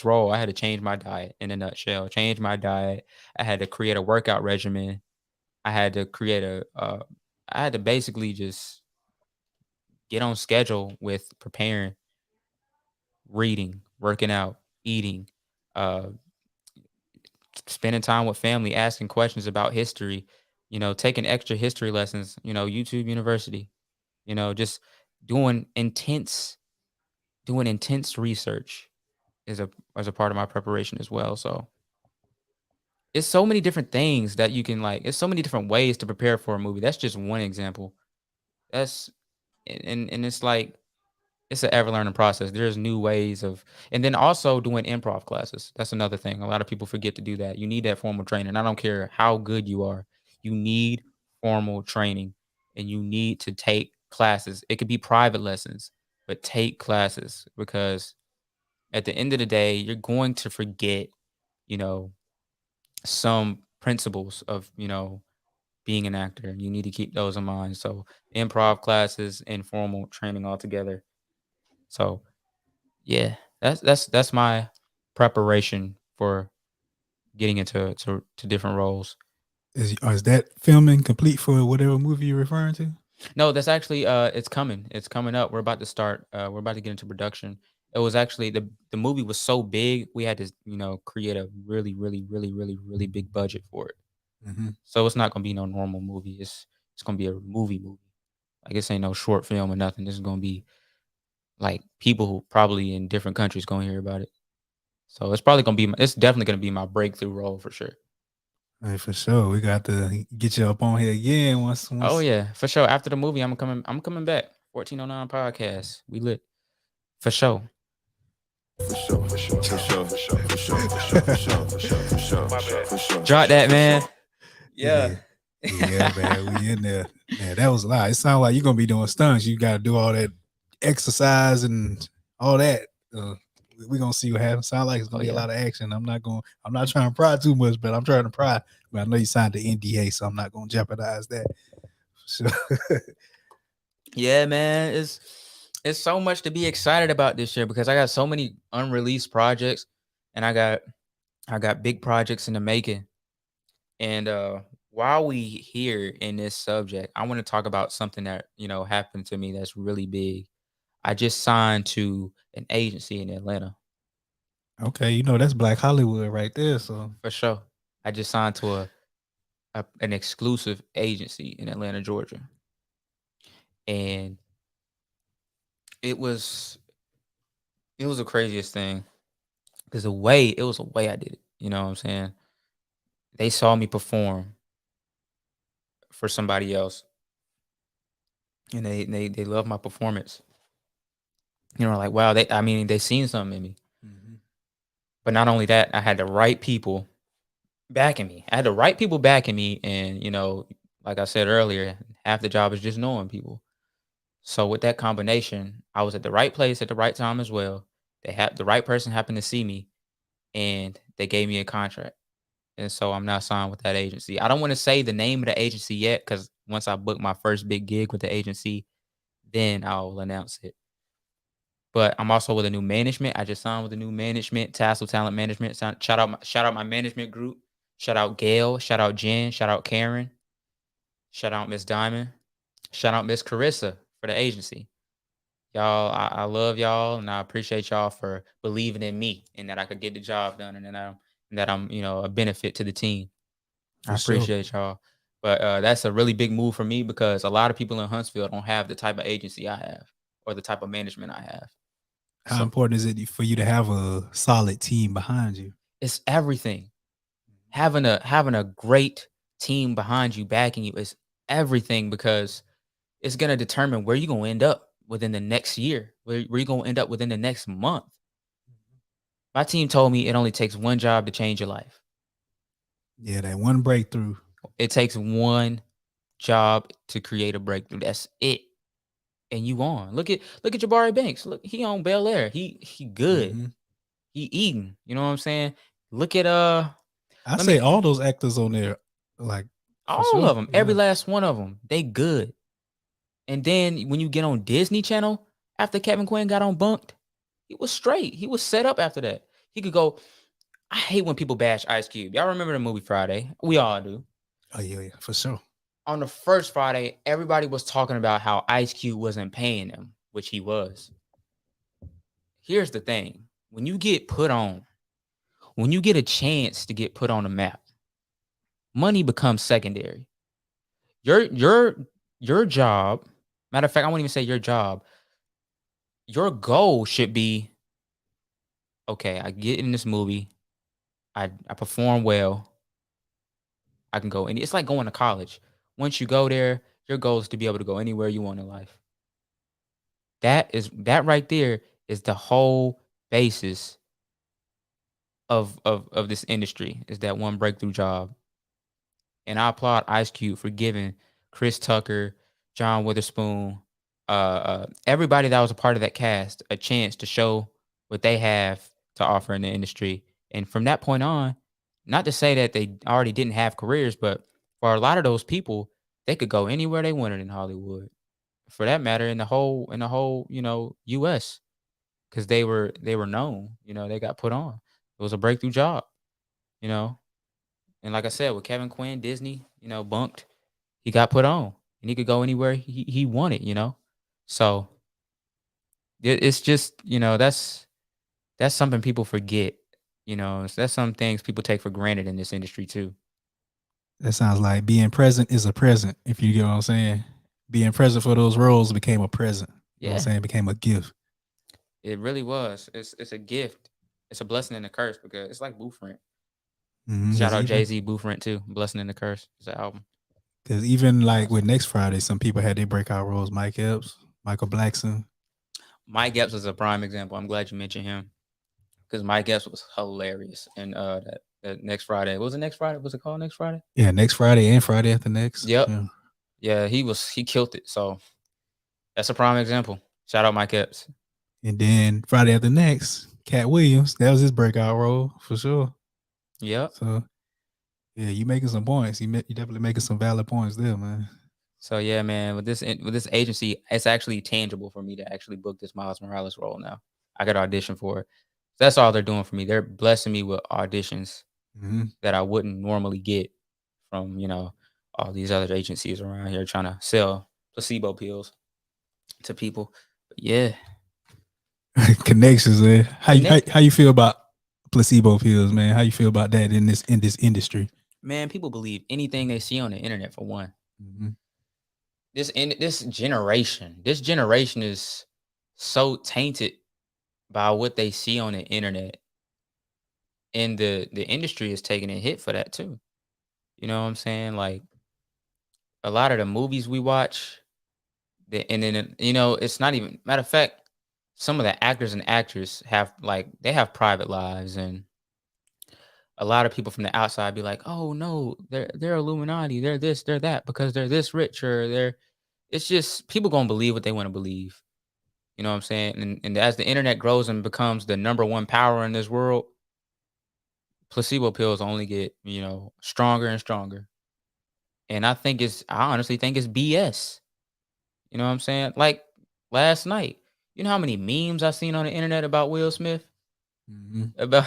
role, I had to change my diet in a nutshell. Change my diet. I had to create a workout regimen. I had to I had to basically just get on schedule with preparing, reading, working out, eating, uh, spending time with family, asking questions about history, taking extra history lessons, YouTube University. You know, just doing intense research is a part of my preparation as well. So it's so many different things that you can like. It's so many different ways to prepare for a movie. That's just one example. That's and it's like it's an ever learning process. There's new ways of, and then also doing improv classes. That's another thing. A lot of people forget to do that. You need that formal training. I don't care how good you are. You need formal training, and you need to take classes. It could be private lessons, but take classes because at the end of the day, you're going to forget, you know, some principles of, you know, being an actor, and you need to keep those in mind. So improv classes and formal training all together. So yeah, that's my preparation for getting into to different roles. Is that filming complete for whatever movie you're referring to? No, that's actually it's coming. It's coming up. We're about to start. We're about to get into production. It was actually the movie was so big, we had to, you know, create a really big budget for it. Mm-hmm. So it's not gonna be no normal movie. It's gonna be a movie. Like this ain't no short film or nothing. This is gonna be like people who probably in different countries gonna hear about it. So it's probably gonna be. It's definitely gonna be my breakthrough role for sure. Hey, for sure, we got to get you up on here again once. Oh yeah, for sure. After the movie, I'm coming back. 1409 podcast. We lit. For sure. Drop that, man. Yeah. Yeah, man. We in there. Yeah, that was a lot. It sounds like you're gonna be doing stunts. You gotta do all that exercise and all that. We're gonna see what happens. Sound like it's gonna be a lot of action. I'm not trying to pry too much, but I'm trying to pry. But I know you signed the NDA, so I'm not gonna jeopardize that. So yeah, man. It's so much to be excited about this year because I got so many unreleased projects, and I got big projects in the making. And while we here in this subject, I want to talk about something that, you know, happened to me that's really big. I just signed to an agency in Atlanta. okay, you know that's Black Hollywood right there. So For sure, I just signed to an exclusive agency in Atlanta, Georgia, and it was the craziest thing because it was a way I did it. You know what I'm saying? They saw me perform for somebody else, and they love my performance. You know, like wow, they seen something in me. mm-hmm. But not only that, I had the right people backing me. I had the right people backing me, and you know, like I said earlier, half the job is just knowing people. So with that combination, I was at the right place at the right time as well. They had the right person happened to see me, and they gave me a contract. And so I'm now signed with that agency. I don't want to say the name of the agency yet because once I book my first big gig with the agency, then I'll announce it. But I'm also with a new management. I just signed with a new management, Tassel Talent Management. Shout out my management group. Shout out Gail. Shout out Jen. Shout out Karen. Shout out Miss Diamond. Shout out Miss Carissa for the agency. Y'all, I love y'all, and I appreciate y'all for believing in me and that I could get the job done, and that I'm you know a benefit to the team. I appreciate y'all. But that's a really big move for me because a lot of people in Huntsville don't have the type of agency I have or the type of management I have. How important is it for you to have a solid team behind you? It's everything. Having a great team behind you, backing you, is everything because it's gonna determine where you're gonna end up within the next year, where you're gonna end up within the next month. My team told me it only takes one job to change your life. Yeah, that one breakthrough. It takes one job to create a breakthrough. That's it. And you on. Look at Jabari Banks. Look, he on Bel Air. He good. Mm-hmm. He eating. You know what I'm saying? Look at I say all those actors on there, like all of them, every last one of them, they good. And then when you get on Disney Channel after Kevin Quinn got on Bunked, he was straight. He was set up after that. He could go. I hate when people bash Ice Cube. Y'all remember the movie Friday? We all do. Oh yeah, for sure. On the first Friday, everybody was talking about how Ice Cube wasn't paying them, which he was. Here's the thing. When you get put on, when you get a chance to get put on the map, money becomes secondary. Your job, Matter of fact, I won't even say your job. Your goal should be, okay, I get in this movie, I perform well, I can go, and it's like going to college. Once you go there, your goal is to be able to go anywhere you want in life. That right there is the whole basis of this industry, is that one breakthrough job. And I applaud Ice Cube for giving Chris Tucker, John Witherspoon, everybody that was a part of that cast a chance to show what they have to offer in the industry. And from that point on, not to say that they already didn't have careers, but for a lot of those people, they could go anywhere they wanted in Hollywood. For that matter, in the whole, US, because they were known, they got put on. It was a breakthrough job, you know. And like I said, with Kevin Quinn, Disney, bunked, he got put on, and he could go anywhere he wanted. So it's just, that's something people forget. That's some things people take for granted in this industry too. That sounds like being present is a present, if you get what I'm saying. Being present for those roles became a present. You know what I'm saying? It became a gift. It really was. It's a gift. It's a blessing and a curse, because it's like Booth Rent. Shout out Jay-Z, Booth Rent too. Blessing and the Curse is an album. Because even like with Next Friday, some people had their breakout roles. Mike Epps, Michael Blackson. Mike Epps is a prime example. I'm glad you mentioned him, because Mike Epps was hilarious. And that Next Friday. What was it, Next Friday? Was it called Next Friday? Yeah, Next Friday and Friday After Next. Yep. Yeah, he killed it. So that's a prime example. Shout out Mike Epps. And then Friday After Next, Cat Williams. That was his breakout role for sure. Yep. So yeah, you making some points. You definitely making some valid points there, man. So yeah, man, with this agency, it's actually tangible for me to actually book this Miles Morales role now. I got to audition for it. That's all they're doing for me. They're blessing me with auditions that I wouldn't normally get from, all these other agencies around here trying to sell placebo pills to people. But yeah. Connections, man. How you feel about placebo pills, man? How you feel about that in this industry? Man, people believe anything they see on the internet, for one. This generation is so tainted by what they see on the internet, and the industry is taking a hit for that too. You know what I'm saying? Like, a lot of the movies we watch, it's not even, matter of fact, some of the actors and actresses have private lives, and a lot of people from the outside be like, "Oh no, they're Illuminati, they're this, they're that, because they're this rich, or it's just people gonna believe what they want to believe." You know what I'm saying? And as the internet grows and becomes the number one power in this world, placebo pills only get, stronger and stronger. And I honestly think it's BS. You know what I'm saying? Like last night, you know how many memes I seen on the internet about Will Smith? About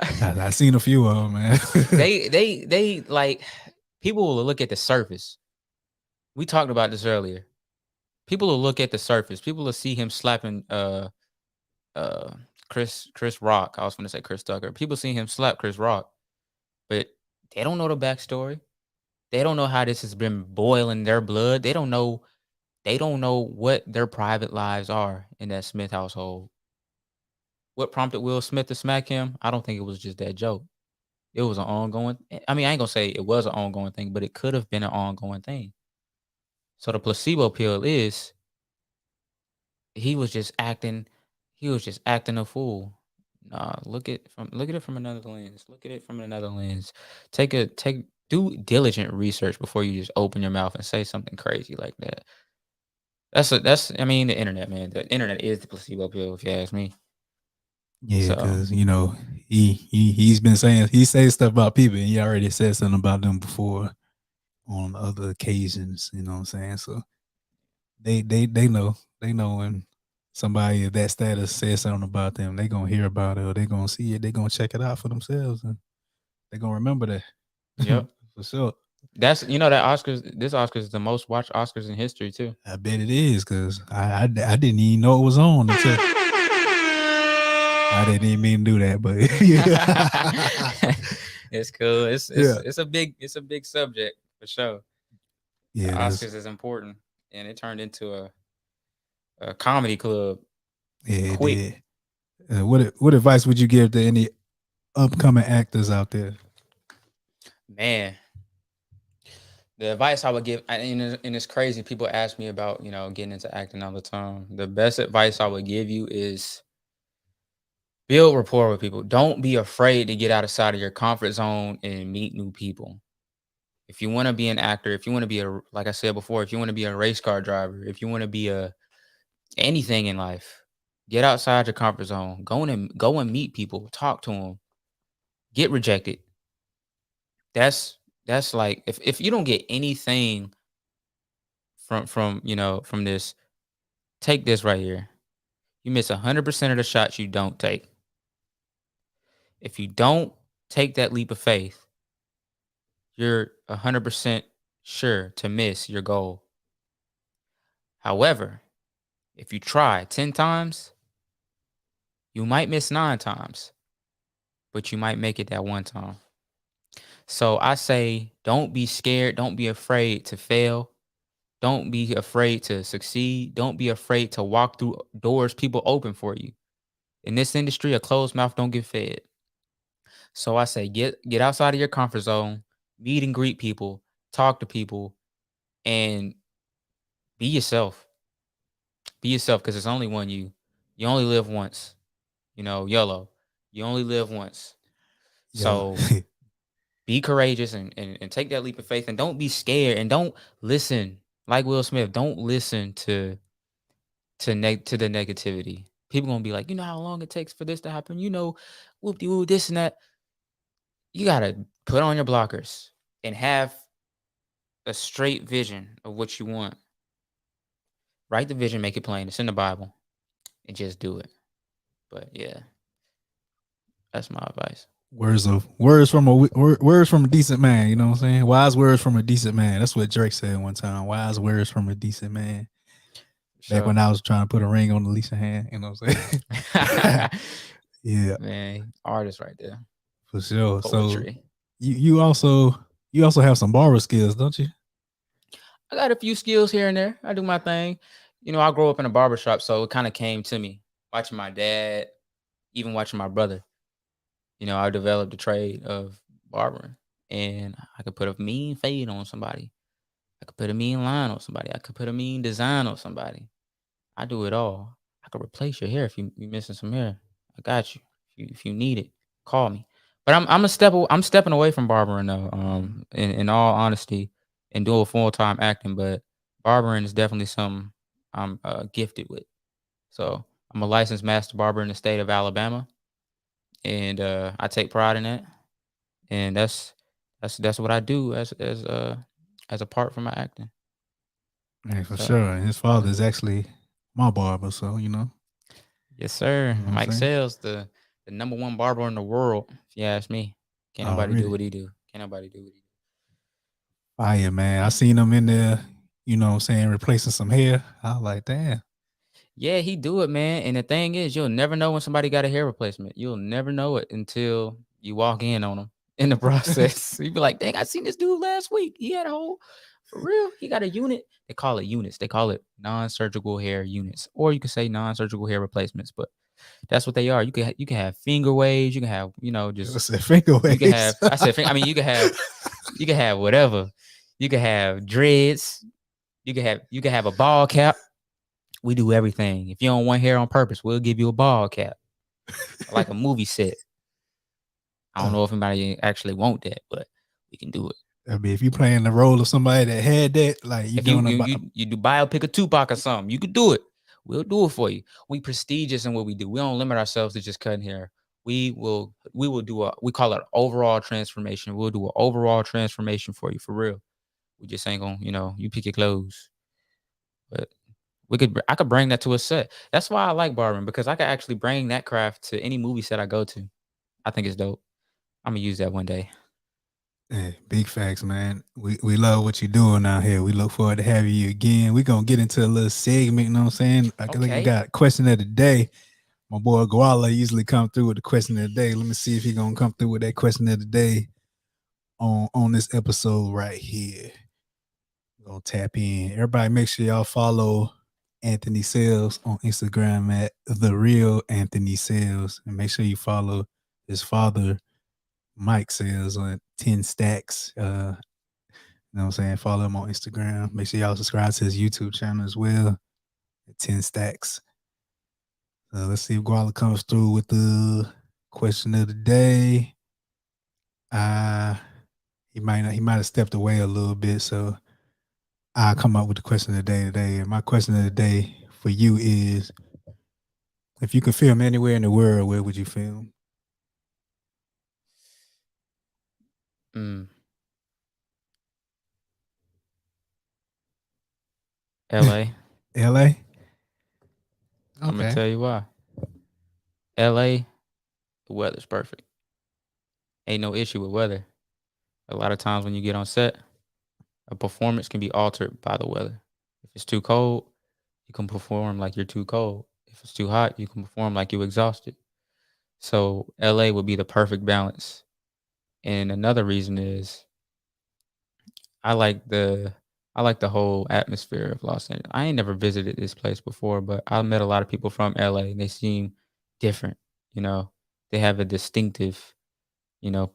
I seen a few of them, man. they like, people will look at the surface. We talked about this earlier. People will look at the surface. People will see him slapping Chris Rock. I was going to say Chris Tucker. People see him slap Chris Rock, but they don't know the backstory. They don't know how this has been boiling their blood. They don't know what their private lives are in that Smith household. What prompted Will Smith to smack him? I don't think it was just that joke. It was an ongoing. I mean, I ain't gonna say it was an ongoing thing, but it could have been an ongoing thing. So the placebo pill is, he was just acting a fool. Nah, look at it from another lens. Look at it from another lens. Do diligent research before you just open your mouth and say something crazy like that. I mean, the internet, man. The internet is the placebo pill, if you ask me. Yeah, because he's been saying, he says stuff about people, and he already said something about them before on other occasions. You know what I'm saying? So they know when somebody of that status says something about them, they gonna hear about it, or they gonna see it, they gonna check it out for themselves, and they gonna remember that. Yep. For sure. That's that Oscars is the most watched Oscars in history too. I bet it is, because I didn't even know it was on until I didn't even mean to do that, but it's cool. It's a big subject for sure. The Oscars is important, and it turned into a comedy club. Yeah, quick. it did. What advice would you give to any upcoming actors out there? Man, the advice I would give, and it's crazy. People ask me about, getting into acting all the time. The best advice I would give you is build rapport with people. Don't be afraid to get outside of your comfort zone and meet new people. If you want to be an actor, if you want to be like I said before, if you want to be a race car driver, if you want to be anything in life, get outside your comfort zone. Go and meet people. Talk to them. Get rejected. That's like if you don't get anything from this, take this right here. You miss 100% of the shots you don't take. If you don't take that leap of faith, you're 100% sure to miss your goal. However, if you try 10 times, you might miss 9 times, but you might make it that one time. So I say, don't be scared. Don't be afraid to fail. Don't be afraid to succeed. Don't be afraid to walk through doors people open for you. In this industry, a closed mouth don't get fed. So I say, get outside of your comfort zone, meet and greet people, talk to people, and be yourself. Be yourself, because it's only one you. You only live once. YOLO. You only live once. So be courageous and take that leap of faith, and don't be scared, and don't listen. Like Will Smith, don't listen to the negativity. People gonna be like, how long it takes for this to happen. Whoop-de-whoop, this and that. You gotta put on your blockers and have a straight vision of what you want. Write the vision, make it plain. It's in the Bible, and just do it. But yeah, that's my advice. Words from a decent man. You know what I'm saying? Wise words from a decent man. That's what Drake said one time. Wise words from a decent man. Back when I was trying to put a ring on Alicia's hand. You know what I'm saying? Yeah, man, artist right there for sure. Poetry. So you also have some barber skills, don't you? I got a few skills here and there. I do my thing. I grew up in a barbershop, so it kind of came to me. Watching my dad, even watching my brother. I developed the trade of barbering, and I could put a mean fade on somebody. I could put a mean line on somebody. I could put a mean design on somebody. I do it all. I could replace your hair if you're missing some hair. I got you. If you need it, call me. But I'm stepping away from barbering though. In all honesty, and doing full-time acting. But barbering is definitely something I'm gifted with. So I'm a licensed master barber in the state of Alabama, and I take pride in that. And that's what I do as apart from my acting. Yeah, for sure. And his father is actually my barber, so Yes, sir. Mike Sales, the number one barber in the world, if you ask me. Can't nobody do what he do. Can't nobody do what he do. Fire, man. I seen him in there, replacing some hair. I was like, damn. Yeah, he do it, man. And the thing is, you'll never know when somebody got a hair replacement. You'll never know it until you walk in on them in the process. You be like, dang, I seen this dude last week. He had a whole, for real, he got a unit. They call it units. They call it non-surgical hair units. Or you could say non-surgical hair replacements, but that's what they are. You can have finger waves. You can have, just finger waves. You can have, I said, you can have whatever. You can have dreads. You can have a ball cap. We do everything. If you don't want hair on purpose, we'll give you a ball cap, like a movie set. I don't know if anybody actually want that, but we can do it. I mean, if you playing the role of somebody that had that, like you do biopic of Tupac or something, you could do it. We'll do it for you. We prestigious in what we do. We don't limit ourselves to just cutting hair. We will do we call it overall transformation. We'll do an overall transformation for you, for real. We just ain't gonna, you pick your clothes. But I could bring that to a set. That's why I like barbering, because I could actually bring that craft to any movie set I go to. I think it's dope. I'm gonna use that one day. Hey, big facts, man. We love what you're doing out here. We look forward to having you again. We're gonna get into a little segment, you know what I'm saying? I think we got a question of the day. My boy Guala usually come through with the question of the day. Let me see if he's gonna come through with that question of the day on this episode right here. Go Go tap in. Everybody, make sure y'all follow Anthony Sales on Instagram at The Real Anthony Sales. And make sure you follow his father, Mike Sales, on 10 Stacks. You know what I'm saying? Follow him on Instagram. Make sure y'all subscribe to his YouTube channel as well at 10 Stacks. Let's see if Guala comes through with the question of the day. He might have stepped away a little bit, so I'll come up with the question of the day today. And my question of the day for you is, if you could film anywhere in the world, where would you film? LA. LA? Okay. I'm gonna tell you why. LA, the weather's perfect. Ain't no issue with weather. A lot of times when you get on set, a performance can be altered by the weather. If it's too cold, you can perform like you're too cold. If it's too hot, you can perform like you're exhausted. So LA would be the perfect balance. And another reason is I like the whole atmosphere of Los Angeles. I ain't never visited this place before, but I met a lot of people from LA and they seem different. You know, they have a distinctive, you know,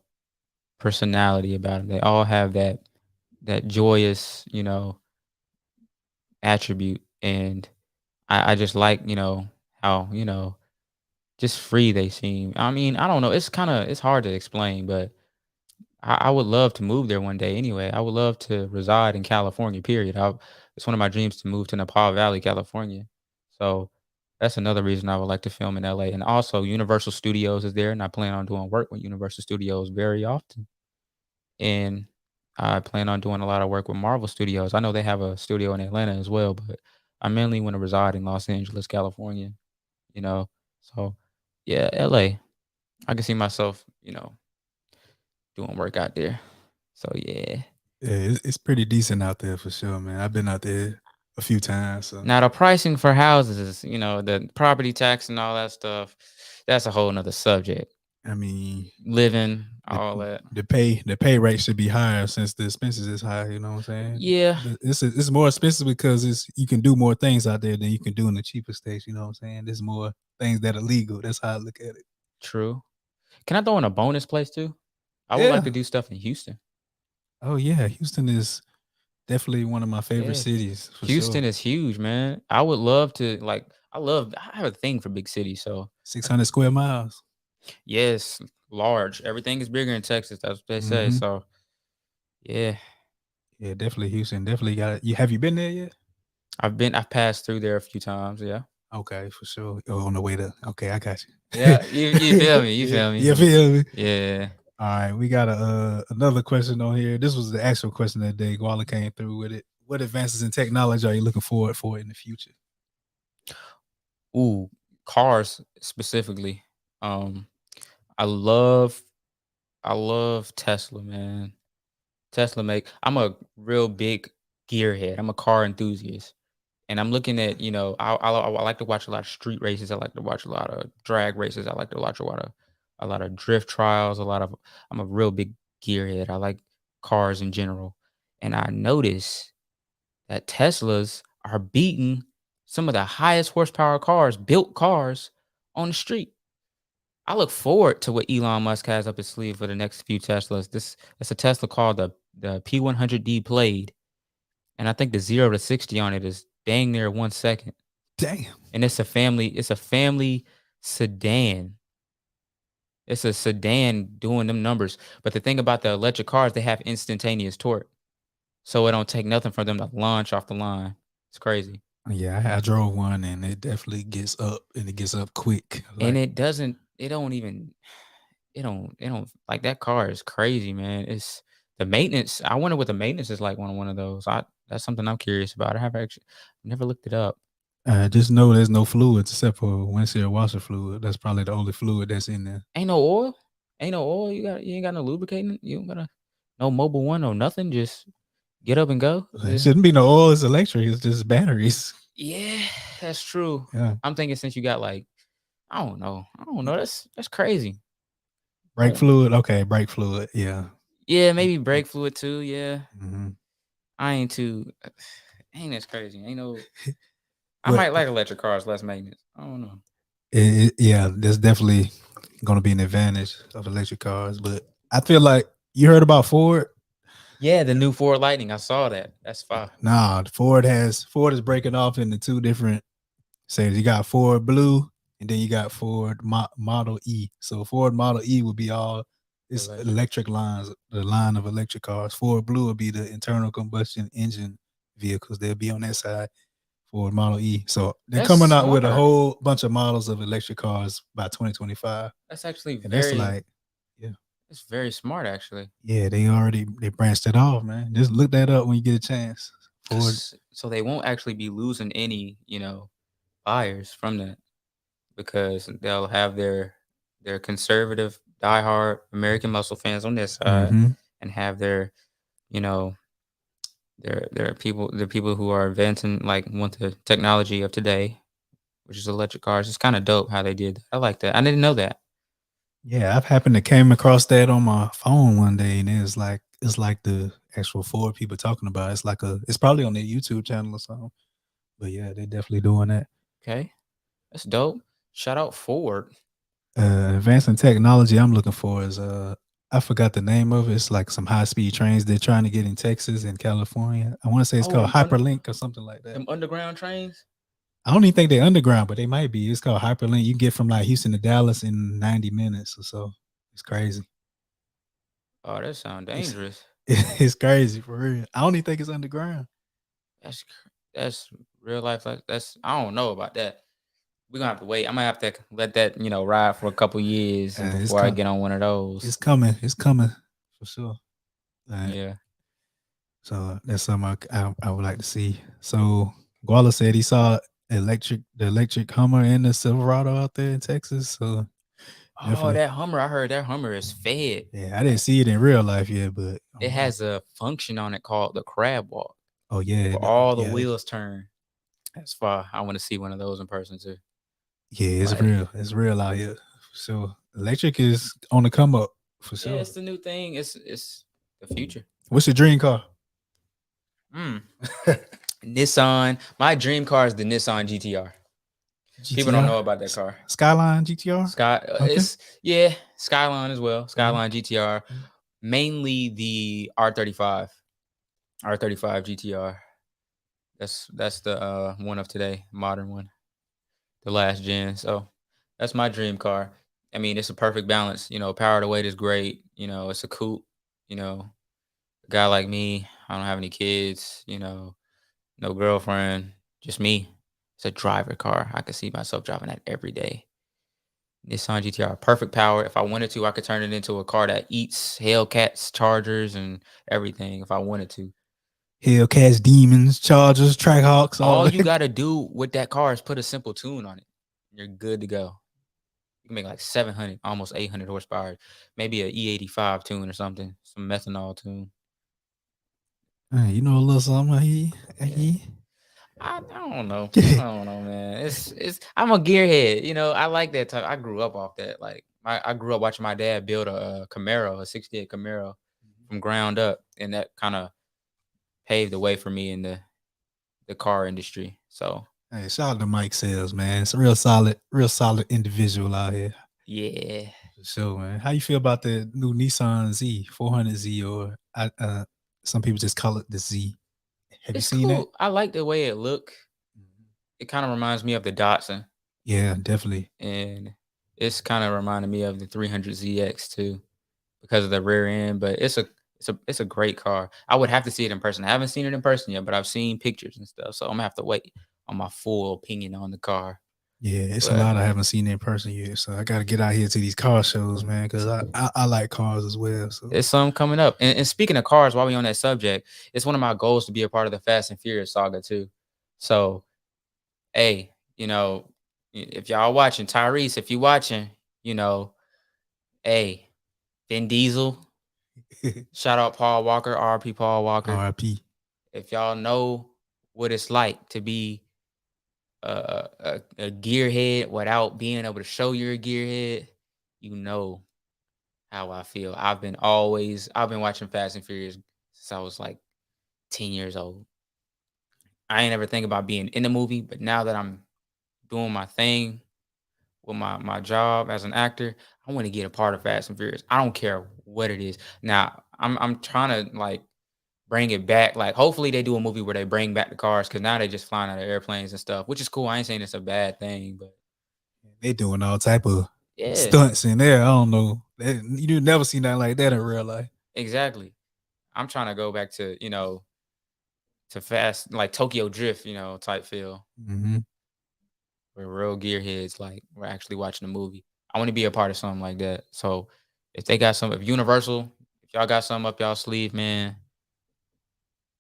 personality about them. They all have that joyous, you know, attribute. And I just like, you know, how, you know, just free they seem. I mean, I don't know. It's hard to explain, but I would love to move there one day anyway. I would love to reside in California, period. It's one of my dreams to move to Nepal Valley, California. So that's another reason I would like to film in LA. And also Universal Studios is there, and I plan on doing work with Universal Studios very often. And I plan on doing a lot of work with Marvel Studios. I know they have a studio in Atlanta as well, but I mainly want to reside in Los Angeles, California, you know. So yeah, LA. I can see myself, you know, doing work out there. So yeah. Yeah, it's pretty decent out there for sure, man. I've been out there a few times. So. Now the pricing for houses, you know, the property tax and all that stuff, that's a whole nother subject. I mean, living, all that. The pay rate should be higher since the expenses is high. You know what I'm saying? Yeah, it's more expensive because you can do more things out there than you can do in the cheaper states. You know what I'm saying? There's more things that are legal. That's how I look at it. True. Can I throw in a bonus place too? I would like to do stuff in Houston. Oh yeah, Houston is definitely one of my favorite cities. Houston is huge, man. I would love to I have a thing for big cities. So 600 square miles. Yes, large. Everything is bigger in Texas. That's what they say. So yeah, definitely Houston. Definitely got it. Have you been there yet? I've passed through there a few times. Yeah. Okay, for sure. On the way to. Okay, I got you. Yeah, you feel me? You feel me? You feel me? Yeah. All right, we got another question on here. This was the actual question of the day. Guala came through with it. What advances in technology are you looking forward for in the future? Ooh, cars specifically. I love Tesla, man. I'm a real big gearhead. I'm a car enthusiast. And I'm looking at, you know, I like to watch a lot of street races. I like to watch a lot of drag races. I like to watch a lot of drift trials. I'm a real big gearhead. I like cars in general. And I notice that Teslas are beating some of the highest horsepower built cars on the street. I look forward to what Elon Musk has up his sleeve for the next few Teslas. It's a Tesla called the P100D Plaid. And I think the 0 to 60 on it is dang near 1 second. Damn. And it's a family sedan. It's a sedan doing them numbers. But the thing about the electric cars, they have instantaneous torque. So it don't take nothing for them to launch off the line. It's crazy. Yeah, I drove one and it definitely gets up, and it gets up quick. And it don't like, that car is crazy, man. It's the maintenance. I wonder what the maintenance is like on one of those. That's something I'm curious about. I have actually never looked it up. Just know there's no fluids except for windshield washer fluid. That's probably the only fluid that's in there. Ain't no oil. You ain't got no lubricating. You don't got no Mobil 1 or nothing. Just get up and go. It shouldn't be no oil. It's electric. It's just batteries. Yeah, that's true. Yeah. I'm thinking since you got I don't know. That's crazy. Brake fluid. Okay, brake fluid. Yeah. Yeah, maybe brake fluid too. Yeah. Mm-hmm. I ain't too. Ain't that's crazy. Ain't no. I What- might like electric cars, less maintenance. I don't know. Yeah, there's definitely going to be an advantage of electric cars, but I feel like you heard about Ford. Yeah, the new Ford Lightning. I saw that. That's fine. Nah, Ford is breaking off into two different. Say you got Ford Blue, and then you got Ford Model E. So Ford Model E would be all it's electric lines, the line of electric cars. Ford Blue would be the internal combustion engine vehicles. They'll be on that side. Ford Model E. So they're That's coming out with a smart. whole bunch of models of electric cars by 2025. That's actually And very. that's like, yeah, It's very smart, actually. yeah, they branched it off, man. Just look that up when you get a chance. Ford. So they won't actually be losing any, buyers from that, because they'll have their conservative, diehard American muscle fans on this side, Mhm. and have their, you know, their people, the people who are advancing, like, want the technology of today, which is electric cars. It's kind of dope how they did that. I like that. I didn't know that. Yeah, I've happened to came across that on my phone one day, and it's like the actual Ford people talking about it. It's probably on their YouTube channel or something. But yeah, they're definitely doing that. Okay, that's dope. Shout out Ford. Advancing technology I'm looking for is I forgot the name of it. It's like some high speed trains they're trying to get in Texas and California. I want to say it's called Hyperlink or something like that. Them underground trains. I don't even think they're underground, but they might be. It's called Hyperlink. You can get from like Houston to Dallas in 90 minutes or so. It's crazy. Oh, that sounds dangerous. It's crazy for real. I don't even think it's underground. That's real life. That's I don't know about that. We're gonna have to wait. I'm gonna have to let that ride for a couple years before I get on one of those. It's coming. It's coming for sure. Yeah. So that's something I would like to see. So Guala said he saw the electric Hummer and the Silverado out there in Texas. So Oh, that Hummer! I heard that Hummer is fed. Yeah, I didn't see it in real life yet, but it has a function on it called the crab walk. Oh yeah, where all the wheels turn. That's far. I want to see one of those in person too. Yeah, it's real. It's real out here. So electric is on the come up for sure. Yeah, it's the new thing. It's the future. What's your dream car? Nissan. My dream car is the Nissan GTR. People don't know about that car. Skyline GTR? It's Skyline as well. Skyline GTR. Mainly the R35. R35 GTR. That's the one of today, modern one. The last gen. So that's my dream car. I mean, it's a perfect balance. Power to weight is great. It's a coupe. A guy like me, I don't have any kids, no girlfriend, just me. It's a driver car. I could see myself driving that every day. Nissan GTR, perfect power. If I wanted to, I could turn it into a car that eats Hellcats, Chargers, and everything if I wanted to. Hellcats, Demons, Chargers, Trackhawks. All you got to do with that car is put a simple tune on it. You're good to go. You can make like 700, almost 800 horsepower. Maybe a E85 tune or something. Some methanol tune. You know a little something. I don't know. I don't know, man. It's I'm a gearhead. I like that type. I grew up off that. Like I grew up watching my dad build a Camaro, a 68 Camaro from ground up, and that kind of paved the way for me in the car industry. So hey, shout out to Mike Sales, man. It's a real solid individual out here. Yeah. For sure, man. How you feel about the new Nissan Z400 Z, or some people just call it the Z? Have you seen it? I like the way it look. It kind of reminds me of the Datsun. Yeah, definitely. And it's kind of reminding me of the 300ZX too, because of the rear end. But it's a great car. I would have to see it in person. I haven't seen it in person yet, but I've seen pictures and stuff. So I'm gonna have to wait on my full opinion on the car. Yeah, it's a lot I haven't seen in person yet. So I got to get out here to these car shows, man, because I like cars as well. So it's some coming up. And speaking of cars, while we on that subject, it's one of my goals to be a part of the Fast and Furious saga too. So, hey, if y'all watching, Tyrese, if you watching, hey, Vin Diesel, shout out Paul Walker, RP Paul Walker. RP. If y'all know what it's like to be a gearhead without being able to show you're a gearhead, you know how I feel. I've been watching Fast and Furious since I was like 10 years old. I ain't ever think about being in the movie, but now that I'm doing my thing with my job as an actor, I want to get a part of Fast and Furious. I don't care what it is. Now, I'm trying to like bring it back. Like, hopefully they do a movie where they bring back the cars, because now they just flying out of airplanes and stuff, which is cool. I ain't saying it's a bad thing, but They doing all type of yeah, stunts in there. I don't know. You never see nothing like that in real life. exactly. I'm trying to go back to, to fast, like Tokyo Drift, type feel. Mm-hmm. We're real gearheads, like we're actually watching a movie. I want to be a part of something like that. So if they got if Universal, if y'all got something up y'all sleeve, man,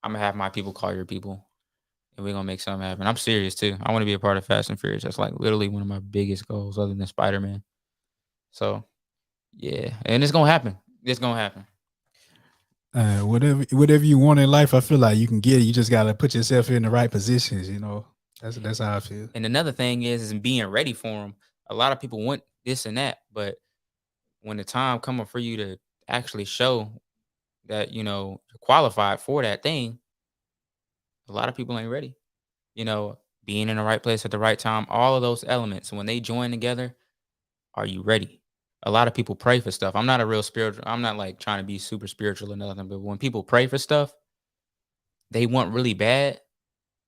I'm gonna have my people call your people, and we're gonna make something happen. I'm serious too. I want to be a part of Fast and Furious. That's like literally one of my biggest goals, other than Spider-Man. So yeah, and it's gonna happen. It's gonna happen. Whatever you want in life, I feel like you can get it. You just gotta put yourself in the right positions. That's how I feel. And another thing is being ready for them. A lot of people want this and that, but when the time comes for you to actually show that you're qualified for that thing, a lot of people ain't ready. Being in the right place at the right time, all of those elements, when they join together, are you ready? A lot of people pray for stuff. I'm not a real spiritual. I'm not like trying to be super spiritual or nothing, but when people pray for stuff, they want really bad,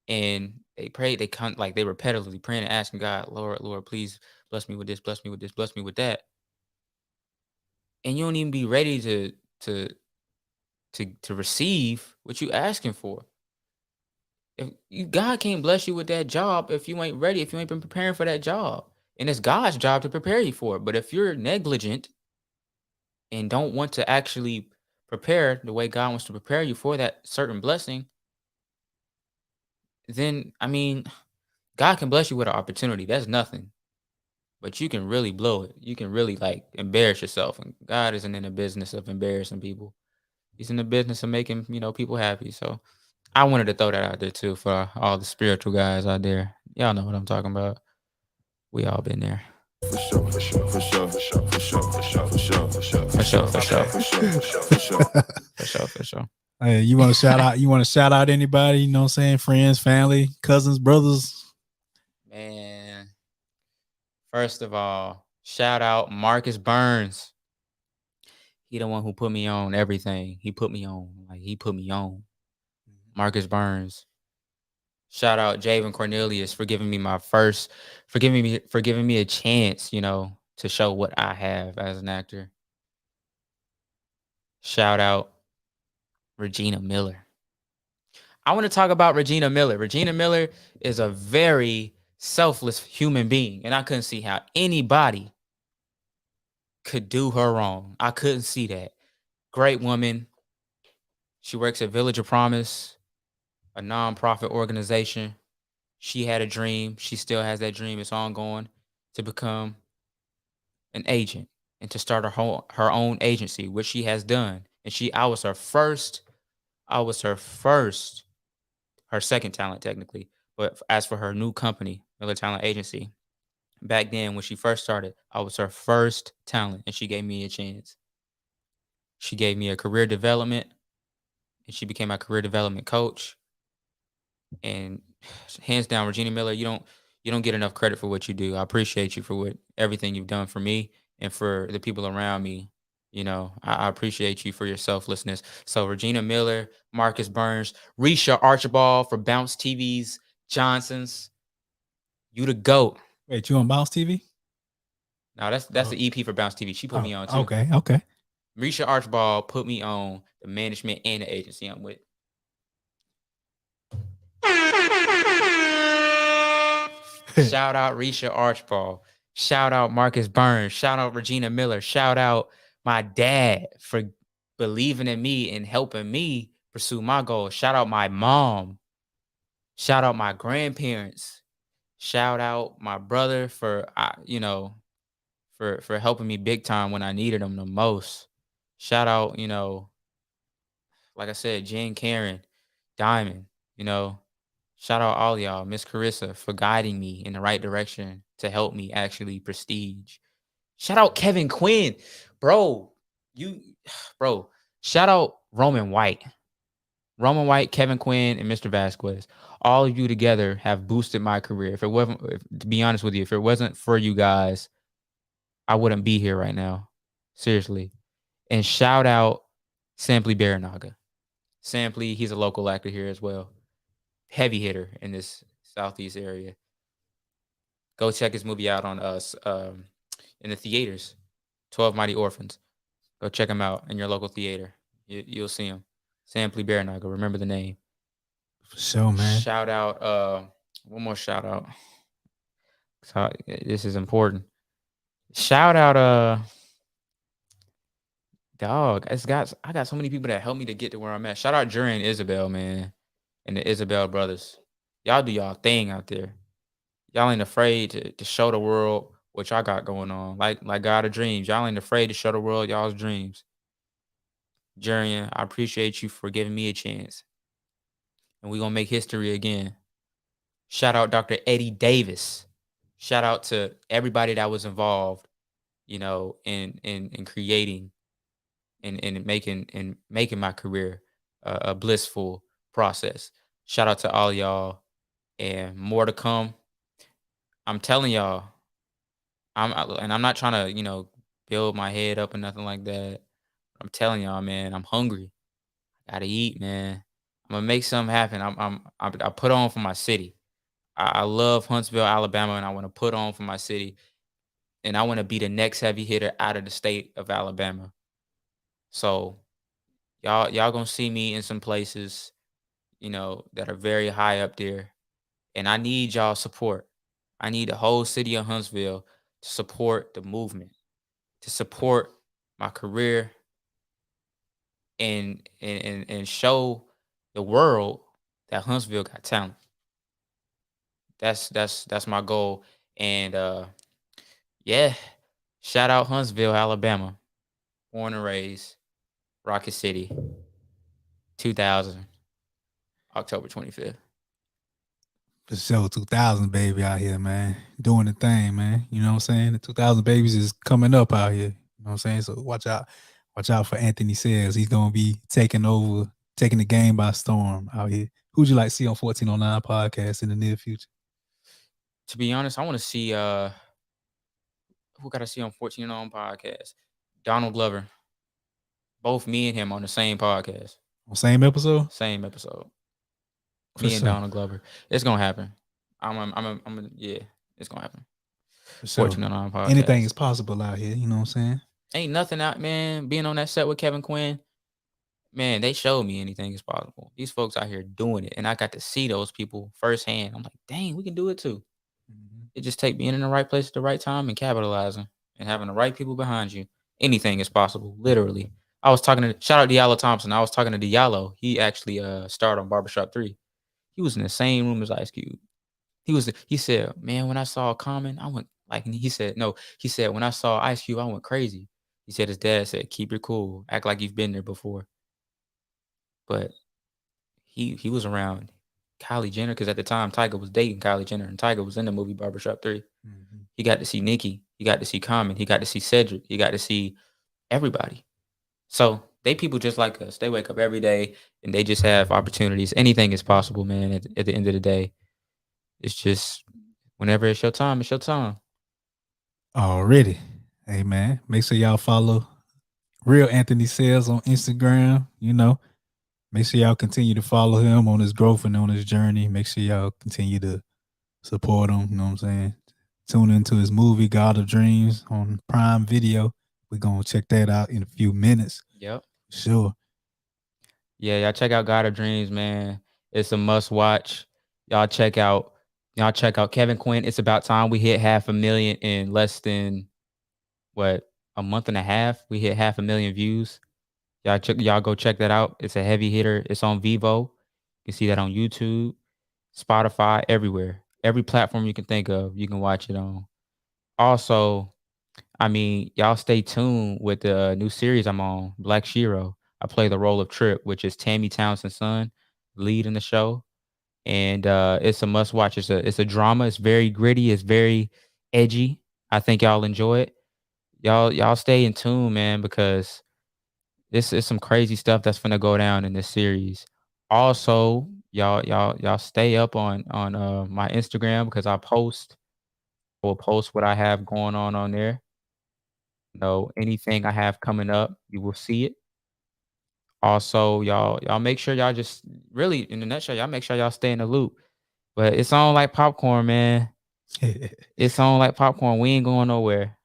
and they pray, they come like they repetitively praying and asking God, Lord, please bless me with this, bless me with this, bless me with that. And you don't even be ready to receive what you asking for. God can't bless you with that job if you ain't ready, if you ain't been preparing for that job. And it's God's job to prepare you for it. But if you're negligent and don't want to actually prepare the way God wants to prepare you for that certain blessing, then, God can bless you with an opportunity. That's nothing. But you can really blow it. You can really like embarrass yourself. And God isn't in the business of embarrassing people. He's in the business of making, people happy. So I wanted to throw that out there too for all the spiritual guys out there. Y'all know what I'm talking about. We all been there. For sure. Hey, you want to shout out? You want to shout out anybody? You know what I'm saying? Friends, family, cousins, brothers. Man, first of all, shout out Marcus Burns. He the one who put me on everything. He put me on. Marcus Burns. Shout out Jayden Cornelius for giving me for giving me a chance, to show what I have as an actor. Shout out Regina Miller. I want to talk about Regina Miller. Regina Miller is a very selfless human being, and I couldn't see how anybody could do her wrong. I couldn't see that. Great woman. She works at Village of Promise, a nonprofit organization. She had a dream. She still has that dream. It's ongoing, to become an agent and to start her own agency, which she has done. And I was her second talent technically. But as for her new company, Miller Talent Agency, back then when she first started, I was her first talent, and she gave me a chance. She gave me a career development, and she became my career development coach. And hands down, Regina Miller, you don't get enough credit for what you do. I appreciate you for everything you've done for me and for the people around me. I appreciate you for your selflessness. So Regina Miller, Marcus Burns, Risha Archibald for Bounce TV's Johnsons. You the GOAT. Wait, you on Bounce TV? No, that's the EP for Bounce TV. She put me on too. Okay. Risha Archibald put me on the management and the agency I'm with. Shout out Risha Archibald. Shout out Marcus Burns. Shout out Regina Miller. Shout out my dad for believing in me and helping me pursue my goals. Shout out my mom. Shout out my grandparents. Shout out my brother for helping me big time when I needed him the most. Shout out, like I said, Jen, Karen, Diamond, shout out all y'all, Miss Carissa, for guiding me in the right direction to help me actually prestige. Shout out Kevin Quinn, bro. Shout out Roman White. Roman White, Kevin Quinn, and Mr. Vasquez. All of you together have boosted my career. To be honest with you, if it wasn't for you guys, I wouldn't be here right now. Seriously. And shout out Sampley Baranaga. Sampley, he's a local actor here as well. Heavy hitter in this Southeast area. Go check his movie out on us in the theaters. 12 Mighty Orphans. Go check him out in your local theater. You'll see him. Sampley Baranaga. Remember the name. For sure, man. Shout out. One more shout out. So this is important. Shout out. Dog. I got so many people that helped me to get to where I'm at. Shout out Jury and Isabel, man, and the Isabel brothers. Y'all do y'all thing out there. Y'all ain't afraid to show the world what y'all got going on. Like God of Dreams. Y'all ain't afraid to show the world y'all's dreams. Jurian, I appreciate you for giving me a chance. And we're going to make history again. Shout out Dr. Eddie Davis. Shout out to everybody that was involved, you know, in creating and making my career a blissful process. Shout out to all y'all, and more to come. I'm telling y'all, I'm not trying to, you know, build my head up or nothing like that. I'm telling y'all, man, I'm hungry. I gotta eat, man. I'm gonna make something happen. I put on for my city. I love Huntsville, Alabama, and I want to put on for my city. And I want to be the next heavy hitter out of the state of Alabama. So y'all gonna see me in some places, you know, that are very high up there. And I need y'all support. I need the whole city of Huntsville to support the movement, to support my career, and show the world that Huntsville got talent. That's my goal. And yeah, shout out Huntsville, Alabama. Born and raised, Rocket City, 2000, October 25th. For sure, 2000 baby out here, man. Doing the thing, man. You know what I'm saying? The 2000 babies is coming up out here. You know what I'm saying? So watch out for Anthony Sayers. He's gonna be taking the game by storm out here. Who'd you like to see on 1409 podcast in the near future? To be honest, I want to see who got to see on 1409 podcast. Donald Glover. Both me and him on the same podcast. On same episode? Same episode. For Me sure. and Donald Glover. It's gonna happen. Yeah, it's gonna happen. For sure. 1409 podcast. Anything is possible out here. You know what I'm saying? Ain't nothing out, man. Being on that set with Kevin Quinn, man, they showed me anything is possible. These folks out here doing it, and I got to see those people firsthand. I'm like, dang, we can do it too. Mm-hmm. It just take being in the right place at the right time and capitalizing and having the right people behind you. Anything is possible, literally. I was talking to shout out Diallo Thompson. I was talking to Diallo. He actually starred on Barbershop 3. He was in the same room as Ice Cube. He said, man, when I saw Common, I went like, he said, when I saw Ice Cube, I went crazy. He said his dad said, keep it cool. Act like you've been there before. But he was around Kylie Jenner, because at the time Tyga was dating Kylie Jenner, and Tyga was in the movie Barbershop 3. Mm-hmm. He got to see Nicki. He got to see Common. He got to see Cedric. He got to see everybody. So they people just like us. They wake up every day and they just have opportunities. Anything is possible, man. At the end of the day, it's just whenever it's your time, it's your time. Already. Hey, man, make sure y'all follow Real Anthony Sayers on Instagram. You know, make sure y'all continue to follow him on his growth and on his journey. Make sure y'all continue to support him. You know what I'm saying? Tune into his movie, God of Dreams, on Prime Video. We're going to check that out in a few minutes. Yep. Sure. Yeah, y'all check out God of Dreams, man. It's a must watch. Y'all check out Kevin Quinn. It's about time we hit 500,000 in less than a month and a half. We hit 500,000 views. Y'all go check that out. It's a heavy hitter. It's on Vivo. You can see that on YouTube, Spotify, everywhere. Every platform you can think of, you can watch it on. Also, I mean, y'all stay tuned with the new series I'm on, Black Shiro. I play the role of Trip, which is Tammy Townsend's son, lead in the show. And it's a must watch. It's a drama. It's very gritty. It's very edgy. I think y'all enjoy it. Y'all stay in tune, man, because this is some crazy stuff that's gonna go down in this series. Also, y'all stay up on my Instagram because I will post what I have going on there. Anything I have coming up, you will see it. Also, y'all make sure y'all just really in the nutshell, y'all make sure y'all stay in the loop. But it's on like popcorn, man. It's on like popcorn. We ain't going nowhere.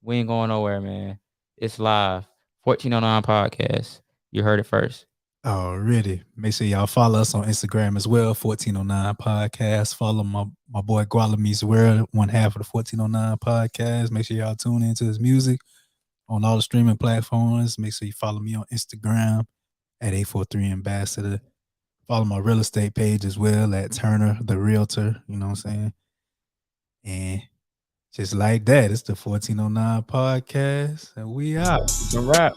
Man. It's live. 1409 podcast. You heard it first. Already. Make sure y'all follow us on Instagram as well, 1409 podcast. Follow my boy Gualame's World, one half of the 1409 podcast. Make sure y'all tune into his music on all the streaming platforms. Make sure you follow me on Instagram at 843 Ambassador. Follow my real estate page as well at Turner the Realtor. You know what I'm saying? And just like that, it's the 1409 podcast, and we out. It's a wrap.